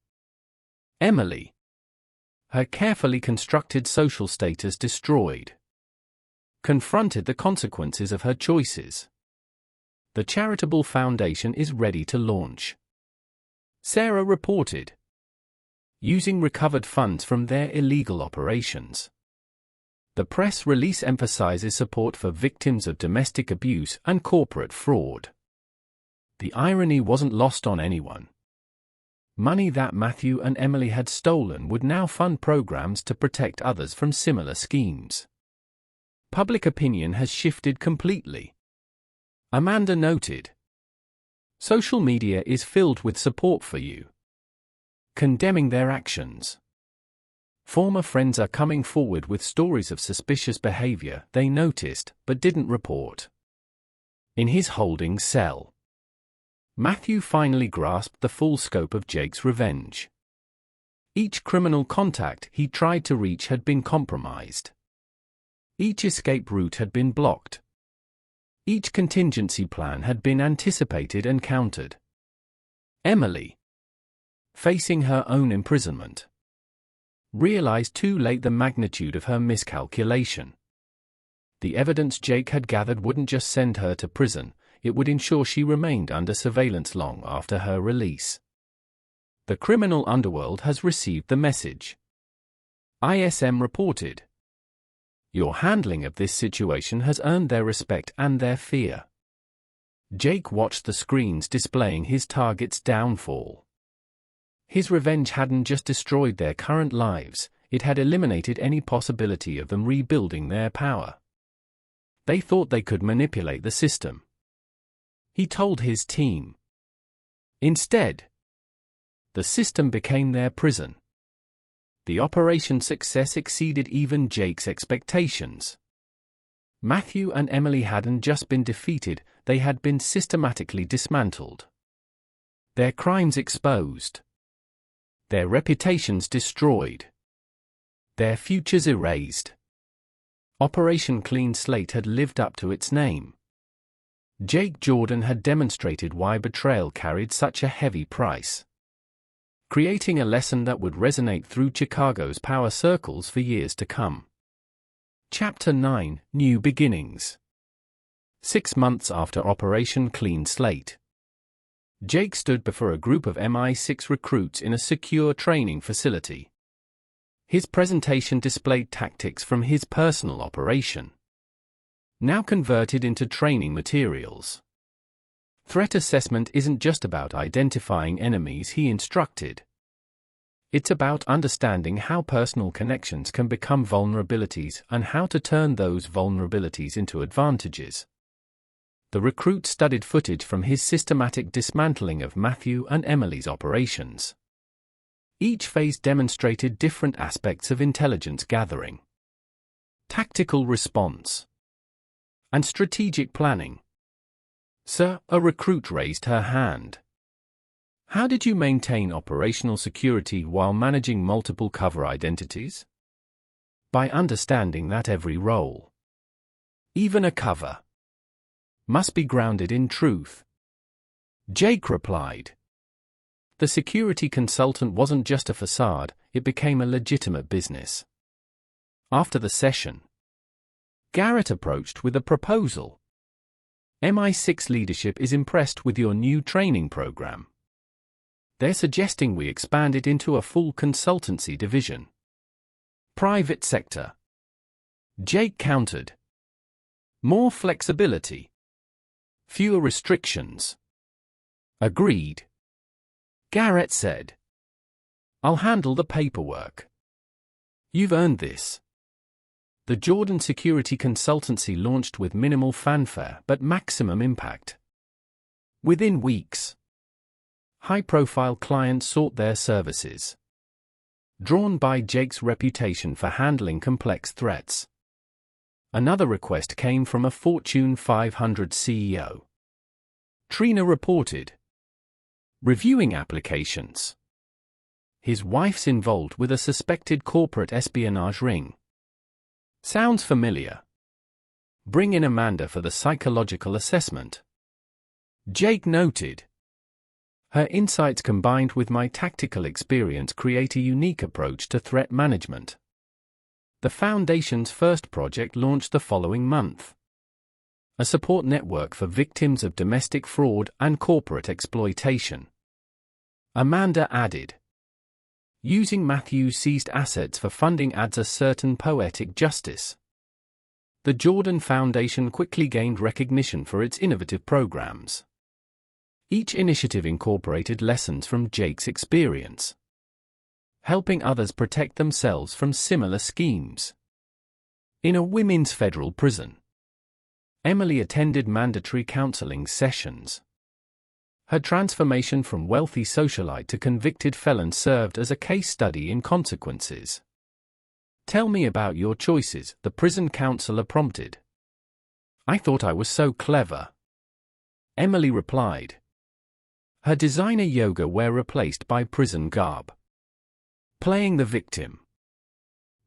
Emily, her carefully constructed social status destroyed, confronted the consequences of her choices. The charitable foundation is ready to launch, Sarah reported, using recovered funds from their illegal operations. The press release emphasizes support for victims of domestic abuse and corporate fraud. The irony wasn't lost on anyone. Money that Matthew and Emily had stolen would now fund programs to protect others from similar schemes. Public opinion has shifted completely, Amanda noted. Social media is filled with support for you, condemning their actions. Former friends are coming forward with stories of suspicious behavior they noticed but didn't report. In his holding cell, Matthew finally grasped the full scope of Jake's revenge. Each criminal contact he tried to reach had been compromised. Each escape route had been blocked. Each contingency plan had been anticipated and countered. Emily, facing her own imprisonment, realized too late the magnitude of her miscalculation. The evidence Jake had gathered wouldn't just send her to prison, it would ensure she remained under surveillance long after her release. The criminal underworld has received the message. ISM reported. Your handling of this situation has earned their respect and their fear. Jake watched the screens displaying his target's downfall. His revenge hadn't just destroyed their current lives, it had eliminated any possibility of them rebuilding their power. They thought they could manipulate the system, he told his team. Instead, the system became their prison. The operation's success exceeded even Jake's expectations. Matthew and Emily hadn't just been defeated, they had been systematically dismantled. Their crimes exposed. Their reputations destroyed. Their futures erased. Operation Clean Slate had lived up to its name. Jake Jordan had demonstrated why betrayal carried such a heavy price, creating a lesson that would resonate through Chicago's power circles for years to come. Chapter 9: New Beginnings. 6 months after Operation Clean Slate, Jake stood before a group of MI6 recruits in a secure training facility. His presentation displayed tactics from his personal operation, now converted into training materials. Threat assessment isn't just about identifying enemies, he instructed. It's about understanding how personal connections can become vulnerabilities and how to turn those vulnerabilities into advantages. The recruit studied footage from his systematic dismantling of Matthew and Emily's operations. Each phase demonstrated different aspects of intelligence gathering, tactical response, and strategic planning. Sir, a recruit raised her hand. How did you maintain operational security while managing multiple cover identities? By understanding that every role, even a cover, must be grounded in truth. Jake replied. The security consultant wasn't just a facade, it became a legitimate business. After the session, Garrett approached with a proposal. MI6 leadership is impressed with your new training program. They're suggesting we expand it into a full consultancy division. Private sector. Jake countered. More flexibility. Fewer restrictions. Agreed. Garrett said. I'll handle the paperwork. You've earned this. The Jordan Security Consultancy launched with minimal fanfare but maximum impact. Within weeks, high-profile clients sought their services, drawn by Jake's reputation for handling complex threats. Another request came from a Fortune 500 CEO. Trina reported. Reviewing applications. His wife's involved with a suspected corporate espionage ring. Sounds familiar. Bring in Amanda for the psychological assessment. Jake noted. Her insights combined with my tactical experience create a unique approach to threat management. The Foundation's first project launched the following month. A support network for victims of domestic fraud and corporate exploitation. Amanda added. Using Matthew's seized assets for funding adds a certain poetic justice. The Jordan Foundation quickly gained recognition for its innovative programs. Each initiative incorporated lessons from Jake's experience, helping others protect themselves from similar schemes. In a women's federal prison, Emily attended mandatory counseling sessions. Her transformation from wealthy socialite to convicted felon served as a case study in consequences. Tell me about your choices, the prison counselor prompted. I thought I was so clever. Emily replied. Her designer yoga wear replaced by prison garb. Playing the victim.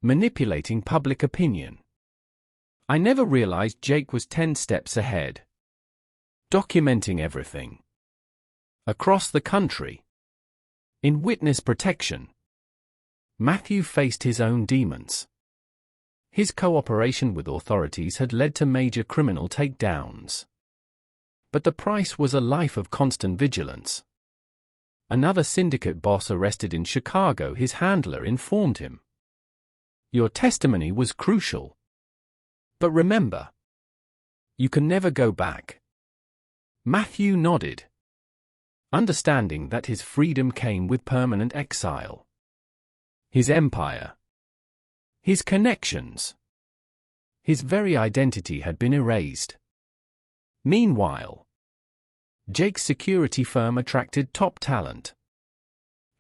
Manipulating public opinion. I never realized Jake was 10 steps ahead. Documenting everything. Across the country. In witness protection. Matthew faced his own demons. His cooperation with authorities had led to major criminal takedowns. But the price was a life of constant vigilance. Another syndicate boss arrested in Chicago, his handler informed him. Your testimony was crucial. But remember, you can never go back. Matthew nodded, understanding that his freedom came with permanent exile. His empire. His connections. His very identity had been erased. Meanwhile, Jake's security firm attracted top talent.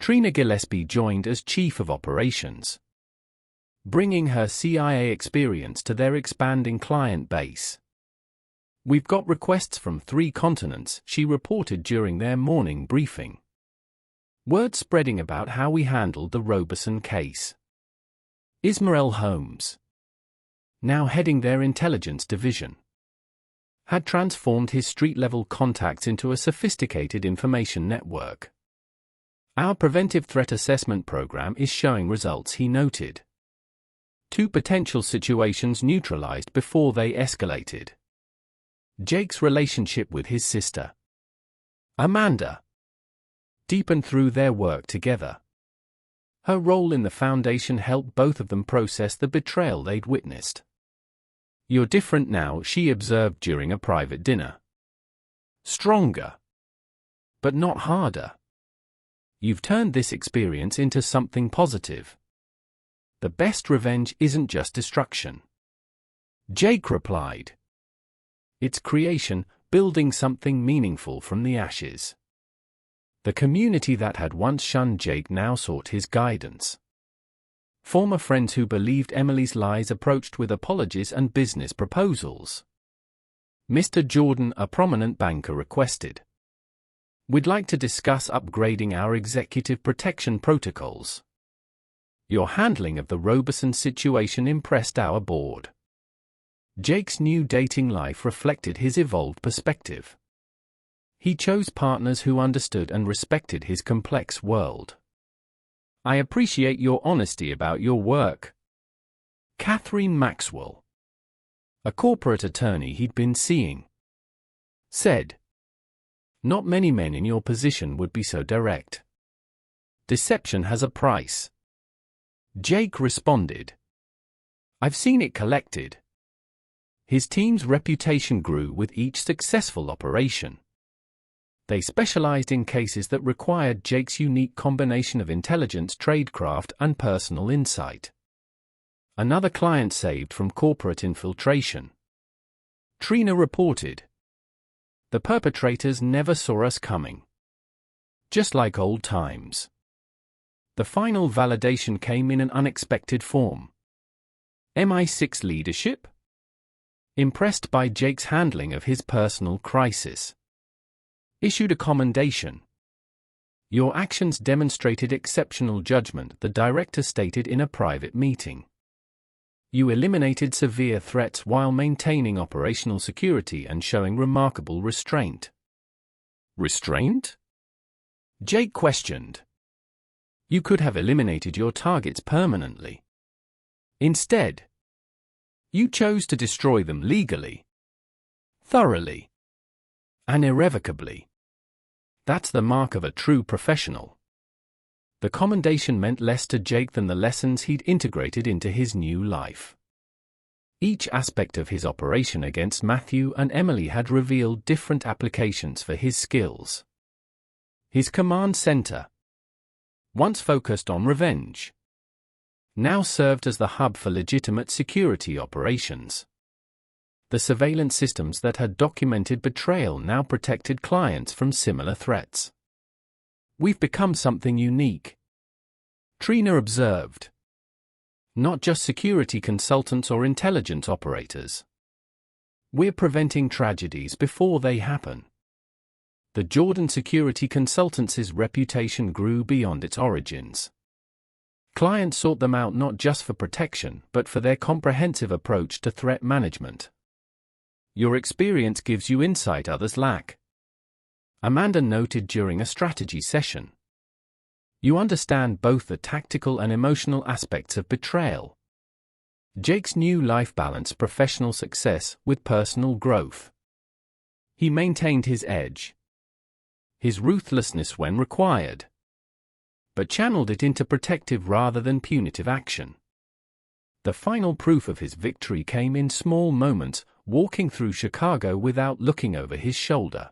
Trina Gillespie joined as chief of operations, bringing her CIA experience to their expanding client base. We've got requests from 3 continents, she reported during their morning briefing. Word spreading about how we handled the Robeson case. Ismael Holmes, now heading their intelligence division, had transformed his street-level contacts into a sophisticated information network. Our preventive threat assessment program is showing results, he noted. 2 potential situations neutralized before they escalated. Jake's relationship with his sister, Amanda, deepened through their work together. Her role in the foundation helped both of them process the betrayal they'd witnessed. You're different now, she observed during a private dinner. Stronger. But not harder. You've turned this experience into something positive. The best revenge isn't just destruction. Jake replied. It's creation, building something meaningful from the ashes. The community that had once shunned Jake now sought his guidance. Former friends who believed Emily's lies approached with apologies and business proposals. Mr. Jordan, a prominent banker, requested. We'd like to discuss upgrading our executive protection protocols. Your handling of the Robeson situation impressed our board. Jake's new dating life reflected his evolved perspective. He chose partners who understood and respected his complex world. I appreciate your honesty about your work. Catherine Maxwell, a corporate attorney he'd been seeing, said. Not many men in your position would be so direct. Deception has a price. Jake responded. I've seen it collected. His team's reputation grew with each successful operation. They specialized in cases that required Jake's unique combination of intelligence, tradecraft, and personal insight. Another client saved from corporate infiltration. Trina reported. The perpetrators never saw us coming. Just like old times. The final validation came in an unexpected form. MI6 leadership? Impressed by Jake's handling of his personal crisis, issued a commendation. Your actions demonstrated exceptional judgment, the director stated in a private meeting. You eliminated severe threats while maintaining operational security and showing remarkable restraint. Restraint? Jake questioned. You could have eliminated your targets permanently. Instead, you chose to destroy them legally, thoroughly, and irrevocably. That's the mark of a true professional. The commendation meant less to Jake than the lessons he'd integrated into his new life. Each aspect of his operation against Matthew and Emily had revealed different applications for his skills. His command center, once focused on revenge, now served as the hub for legitimate security operations. The surveillance systems that had documented betrayal now protected clients from similar threats. We've become something unique, Trina observed. Not just security consultants or intelligence operators. We're preventing tragedies before they happen. The Jordan security consultancy's reputation grew beyond its origins. Clients sought them out not just for protection but for their comprehensive approach to threat management. Your experience gives you insight others lack, Amanda noted during a strategy session. You understand both the tactical and emotional aspects of betrayal. Jake's new life balanced professional success with personal growth. He maintained his edge, his ruthlessness when required, but channeled it into protective rather than punitive action. The final proof of his victory came in small moments, walking through Chicago without looking over his shoulder,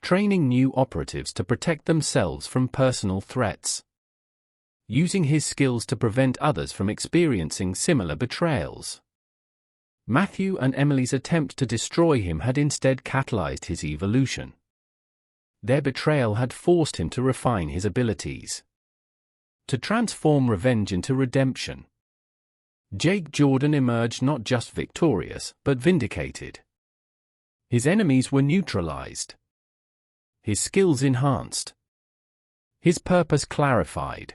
training new operatives to protect themselves from personal threats, using his skills to prevent others from experiencing similar betrayals. Matthew and Emily's attempt to destroy him had instead catalyzed his evolution. Their betrayal had forced him to refine his abilities, to transform revenge into redemption. Jake Jordan emerged not just victorious, but vindicated. His enemies were neutralized, his skills enhanced, his purpose clarified.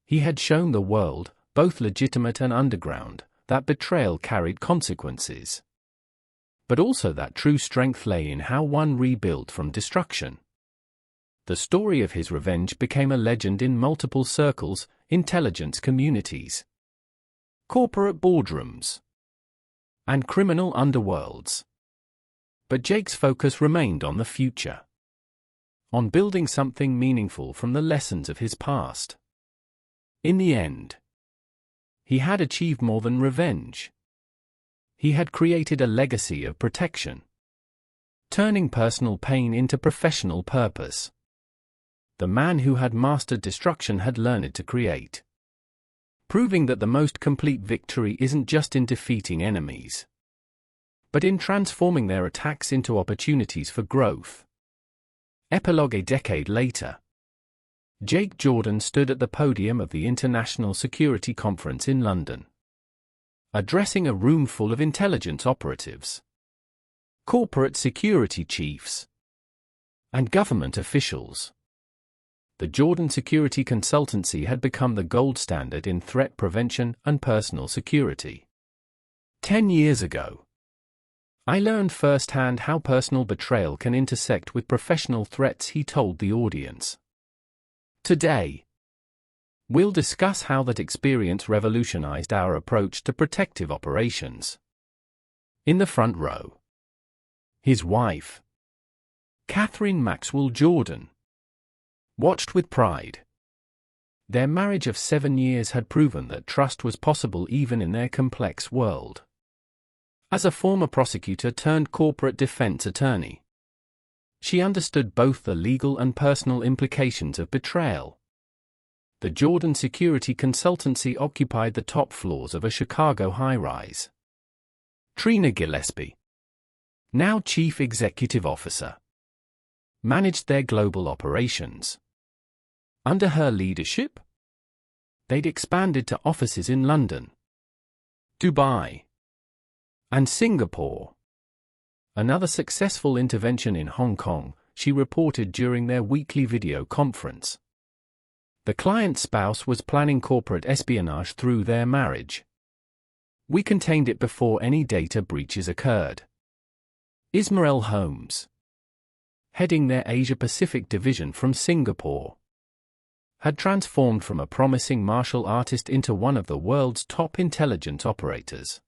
He had shown the world, both legitimate and underground, that betrayal carried consequences, but also that true strength lay in how one rebuilt from destruction. The story of his revenge became a legend in multiple circles, intelligence communities, corporate boardrooms, and criminal underworlds. But Jake's focus remained on the future, on building something meaningful from the lessons of his past. In the end, he had achieved more than revenge. He had created a legacy of protection, turning personal pain into professional purpose. The man who had mastered destruction had learned to create, proving that the most complete victory isn't just in defeating enemies, but in transforming their attacks into opportunities for growth. Epilogue. A decade later, Jake Jordan stood at the podium of the International Security Conference in London, addressing a room full of intelligence operatives, corporate security chiefs, and government officials. The Jordan Security Consultancy had become the gold standard in threat prevention and personal security. 10 years ago, I learned firsthand how personal betrayal can intersect with professional threats, he told the audience. Today, we'll discuss how that experience revolutionized our approach to protective operations. In the front row, his wife, Catherine Maxwell Jordan, watched with pride. Their marriage of 7 years had proven that trust was possible even in their complex world. As a former prosecutor turned corporate defense attorney, she understood both the legal and personal implications of betrayal. The Jordan Security Consultancy occupied the top floors of a Chicago high-rise. Trina Gillespie, now Chief Executive Officer, managed their global operations. Under her leadership, they'd expanded to offices in London, Dubai, and Singapore. Another successful intervention in Hong Kong, she reported during their weekly video conference. The client's spouse was planning corporate espionage through their marriage. We contained it before any data breaches occurred. Ismael Holmes, heading their Asia-Pacific division from Singapore, had transformed from a promising martial artist into one of the world's top intelligence operators.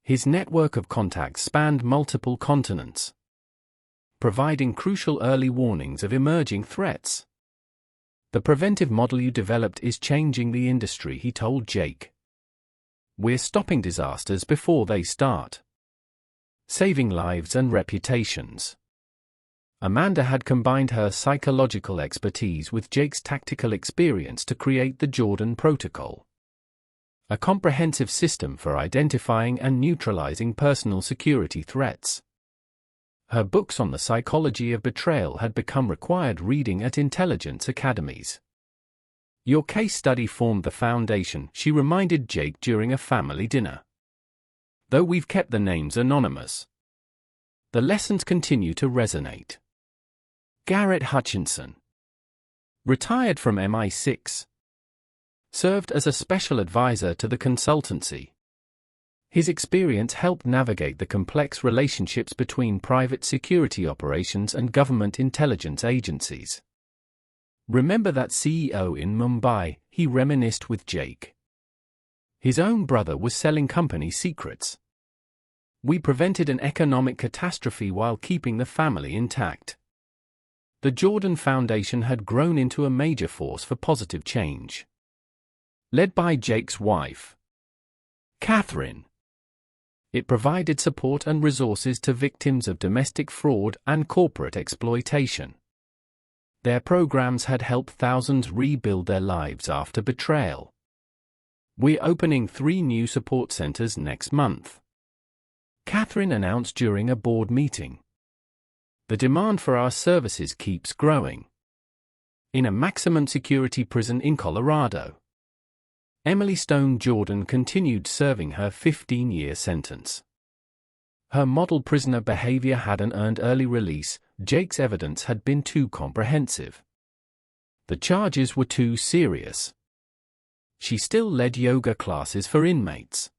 His network of contacts spanned multiple continents, providing crucial early warnings of emerging threats. The preventive model you developed is changing the industry, he told Jake. We're stopping disasters before they start, saving lives and reputations. Amanda had combined her psychological expertise with Jake's tactical experience to create the Jordan Protocol, a comprehensive system for identifying and neutralizing personal security threats. Her books on the psychology of betrayal had become required reading at intelligence academies. Your case study formed the foundation, she reminded Jake during a family dinner. Though we've kept the names anonymous, the lessons continue to resonate. Garrett Hutchinson. Retired from MI6. Served as a special advisor to the consultancy. His experience helped navigate the complex relationships between private security operations and government intelligence agencies. Remember that CEO in Mumbai, he reminisced with Jake. His own brother was selling company secrets. We prevented an economic catastrophe while keeping the family intact. The Jordan Foundation had grown into a major force for positive change. Led by Jake's wife, Catherine. It provided support and resources to victims of domestic fraud and corporate exploitation. Their programs had helped thousands rebuild their lives after betrayal. We're opening 3 new support centers next month, Catherine announced during a board meeting. The demand for our services keeps growing. In a maximum security prison in Colorado, Emily Stone Jordan continued serving her 15-year sentence. Her model prisoner behavior hadn't earned early release. Jake's evidence had been too comprehensive. The charges were too serious. She still led yoga classes for inmates,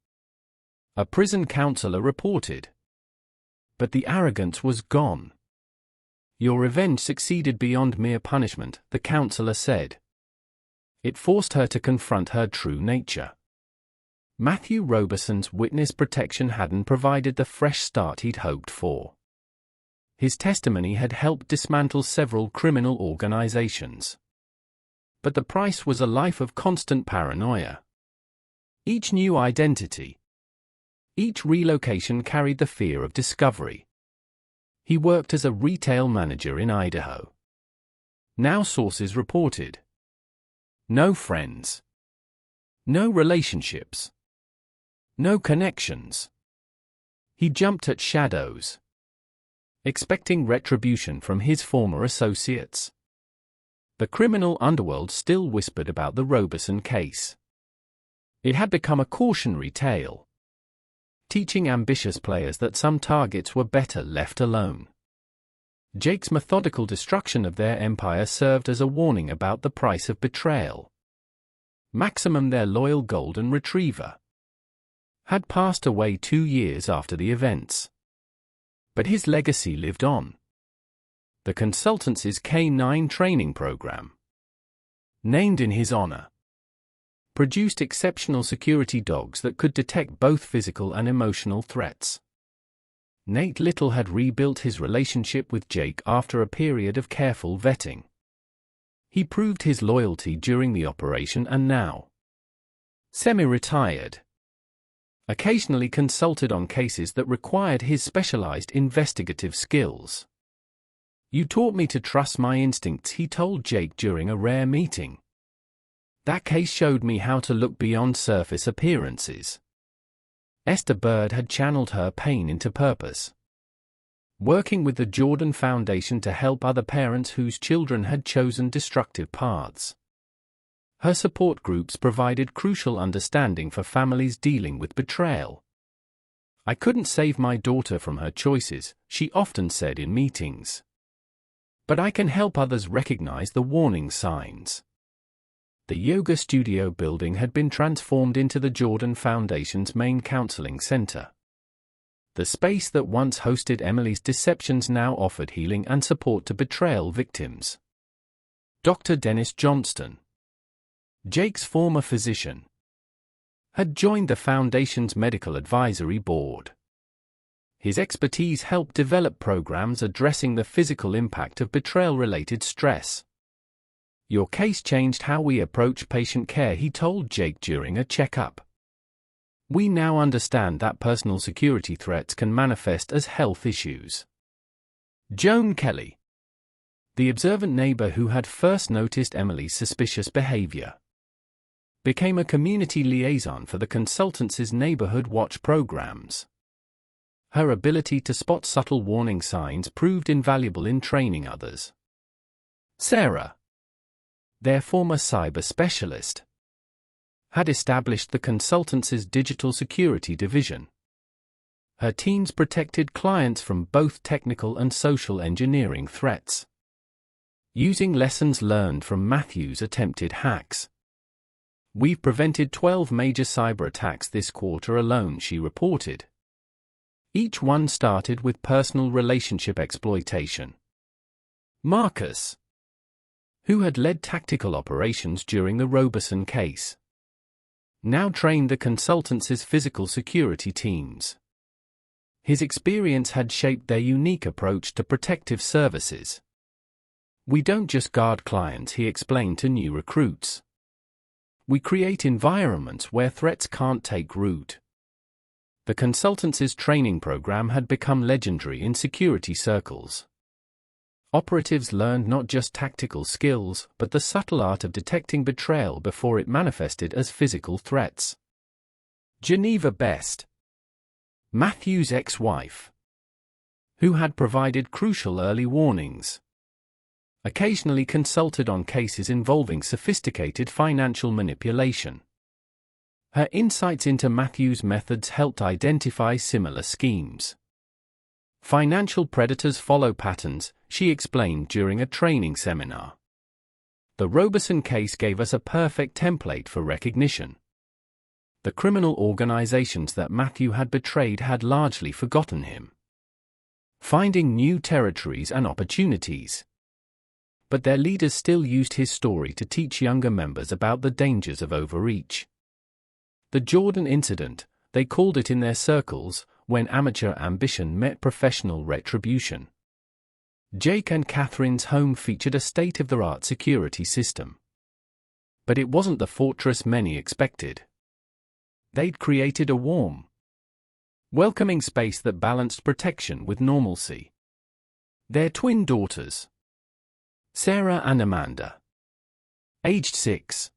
a prison counselor reported. But the arrogance was gone. Your revenge succeeded beyond mere punishment, the counselor said. It forced her to confront her true nature. Matthew Robeson's witness protection hadn't provided the fresh start he'd hoped for. His testimony had helped dismantle several criminal organizations. But the price was a life of constant paranoia. Each new identity, each relocation carried the fear of discovery. He worked as a retail manager in Idaho. Now sources reported. No friends. No relationships. No connections. He jumped at shadows, expecting retribution from his former associates. The criminal underworld still whispered about the Robeson case. It had become a cautionary tale, teaching ambitious players that some targets were better left alone. Jake's methodical destruction of their empire served as a warning about the price of betrayal. Maximum, their loyal golden retriever, had passed away 2 years after the events. But his legacy lived on. The consultancy's K9 training program, named in his honor, produced exceptional security dogs that could detect both physical and emotional threats. Nate Little had rebuilt his relationship with Jake after a period of careful vetting. He proved his loyalty during the operation and now, semi-retired, occasionally consulted on cases that required his specialized investigative skills. You taught me to trust my instincts, he told Jake during a rare meeting. That case showed me how to look beyond surface appearances. Esther Bird had channeled her pain into purpose, working with the Jordan Foundation to help other parents whose children had chosen destructive paths. Her support groups provided crucial understanding for families dealing with betrayal. I couldn't save my daughter from her choices, she often said in meetings. But I can help others recognize the warning signs. The yoga studio building had been transformed into the Jordan Foundation's main counseling center. The space that once hosted Emily's deceptions now offered healing and support to betrayal victims. Dr. Dennis Johnston, Jake's former physician, had joined the Foundation's medical advisory board. His expertise helped develop programs addressing the physical impact of betrayal-related stress. Your case changed how we approach patient care, he told Jake during a checkup. We now understand that personal security threats can manifest as health issues. Joan Kelly, the observant neighbor who had first noticed Emily's suspicious behavior, became a community liaison for the consultancy's neighborhood watch programs. Her ability to spot subtle warning signs proved invaluable in training others. Sarah, their former cyber specialist, had established the consultancy's digital security division. Her teams protected clients from both technical and social engineering threats. Using lessons learned from Matthew's attempted hacks. We've prevented 12 major cyber attacks this quarter alone, she reported. Each one started with personal relationship exploitation. Marcus, who had led tactical operations during the Robeson case, now trained the consultancy's physical security teams. His experience had shaped their unique approach to protective services. We don't just guard clients, he explained to new recruits. We create environments where threats can't take root. The consultancy's training program had become legendary in security circles. Operatives learned not just tactical skills, but the subtle art of detecting betrayal before it manifested as physical threats. Geneva Best, Matthew's ex-wife, who had provided crucial early warnings, occasionally consulted on cases involving sophisticated financial manipulation. Her insights into Matthew's methods helped identify similar schemes. Financial predators follow patterns, she explained during a training seminar. The Robeson case gave us a perfect template for recognition. The criminal organizations that Matthew had betrayed had largely forgotten him, finding new territories and opportunities. But their leaders still used his story to teach younger members about the dangers of overreach. The Jordan incident, they called it in their circles, when amateur ambition met professional retribution. Jake and Catherine's home featured a state-of-the-art security system. But it wasn't the fortress many expected. They'd created a warm, welcoming space that balanced protection with normalcy. Their twin daughters, Sarah and Amanda, aged 6,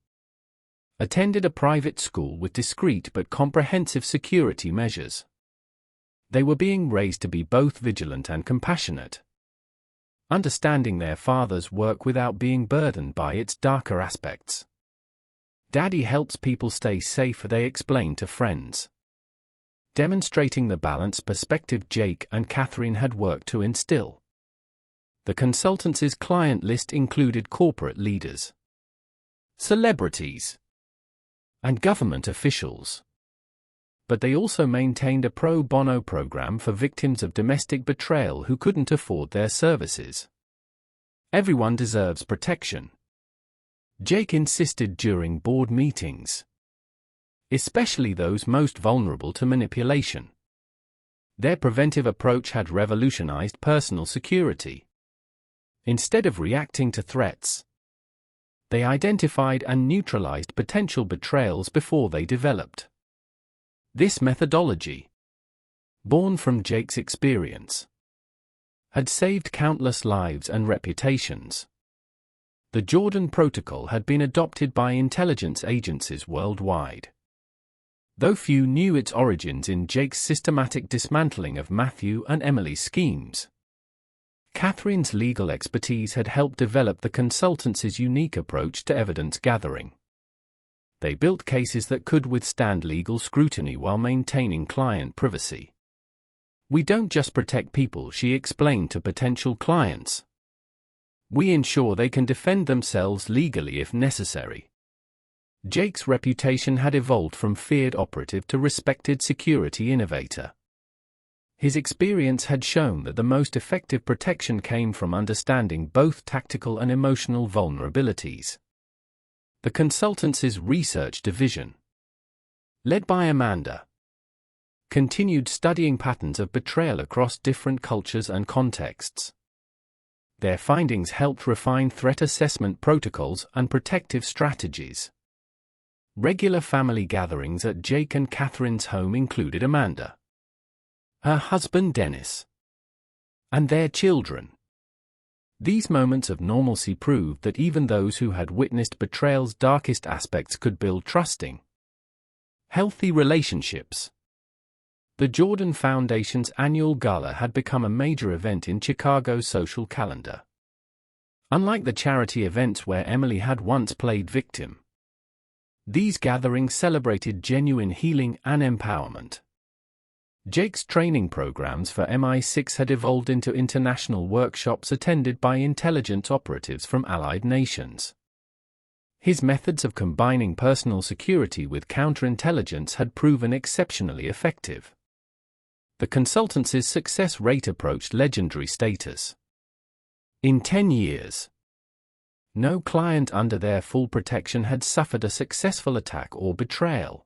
attended a private school with discreet but comprehensive security measures. They were being raised to be both vigilant and compassionate, understanding their father's work without being burdened by its darker aspects. Daddy helps people stay safe, they explained to friends, demonstrating the balanced perspective Jake and Catherine had worked to instill. The consultancy's client list included corporate leaders, celebrities, and government officials. But they also maintained a pro bono program for victims of domestic betrayal who couldn't afford their services. Everyone deserves protection, Jake insisted during board meetings, especially those most vulnerable to manipulation. Their preventive approach had revolutionized personal security. Instead of reacting to threats, they identified and neutralized potential betrayals before they developed. This methodology, born from Jake's experience, had saved countless lives and reputations. The Jordan Protocol had been adopted by intelligence agencies worldwide, though few knew its origins in Jake's systematic dismantling of Matthew and Emily's schemes. Catherine's legal expertise had helped develop the consultancy's unique approach to evidence gathering. They built cases that could withstand legal scrutiny while maintaining client privacy. We don't just protect people, she explained to potential clients. We ensure they can defend themselves legally if necessary. Jake's reputation had evolved from feared operative to respected security innovator. His experience had shown that the most effective protection came from understanding both tactical and emotional vulnerabilities. The consultancy's research division, led by Amanda, continued studying patterns of betrayal across different cultures and contexts. Their findings helped refine threat assessment protocols and protective strategies. Regular family gatherings at Jake and Catherine's home included Amanda, her husband Dennis, and their children. These moments of normalcy proved that even those who had witnessed betrayal's darkest aspects could build trusting, healthy relationships. The Jordan Foundation's annual gala had become a major event in Chicago's social calendar. Unlike the charity events where Emily had once played victim, these gatherings celebrated genuine healing and empowerment. Jake's training programs for MI6 had evolved into international workshops attended by intelligence operatives from allied nations. His methods of combining personal security with counterintelligence had proven exceptionally effective. The consultancy's success rate approached legendary status. In 10 years, no client under their full protection had suffered a successful attack or betrayal.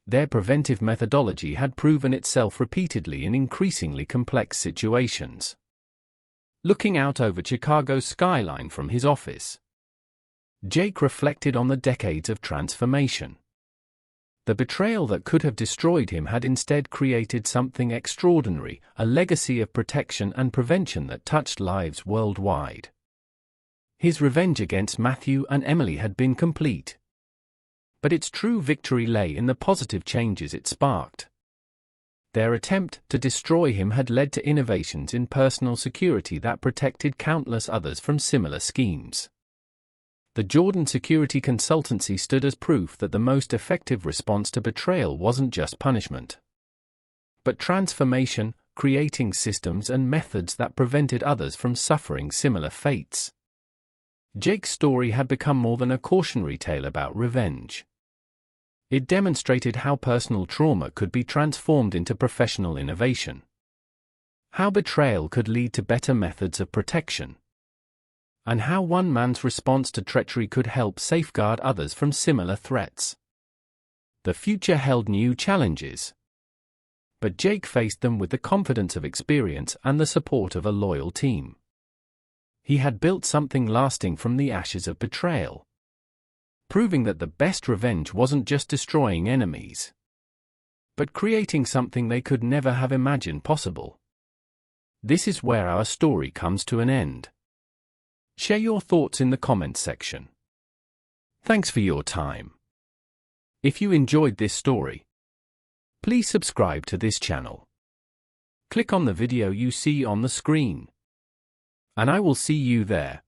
Their preventive methodology had proven itself repeatedly in increasingly complex situations. Looking out over Chicago's skyline from his office, Jake reflected on the decades of transformation. The betrayal that could have destroyed him had instead created something extraordinary, a legacy of protection and prevention that touched lives worldwide. His revenge against Matthew and Emily had been complete. But its true victory lay in the positive changes it sparked. Their attempt to destroy him had led to innovations in personal security that protected countless others from similar schemes. The Jordan Security Consultancy stood as proof that the most effective response to betrayal wasn't just punishment, but transformation, creating systems and methods that prevented others from suffering similar fates. Jake's story had become more than a cautionary tale about revenge. It demonstrated how personal trauma could be transformed into professional innovation, how betrayal could lead to better methods of protection, and how one man's response to treachery could help safeguard others from similar threats. The future held new challenges, but Jake faced them with the confidence of experience and the support of a loyal team. He had built something lasting from the ashes of betrayal, proving that the best revenge wasn't just destroying enemies, but creating something they could never have imagined possible. This is where our story comes to an end. Share your thoughts in the comments section. Thanks for your time. If you enjoyed this story, please subscribe to this channel. Click on the video you see on the screen, and I will see you there.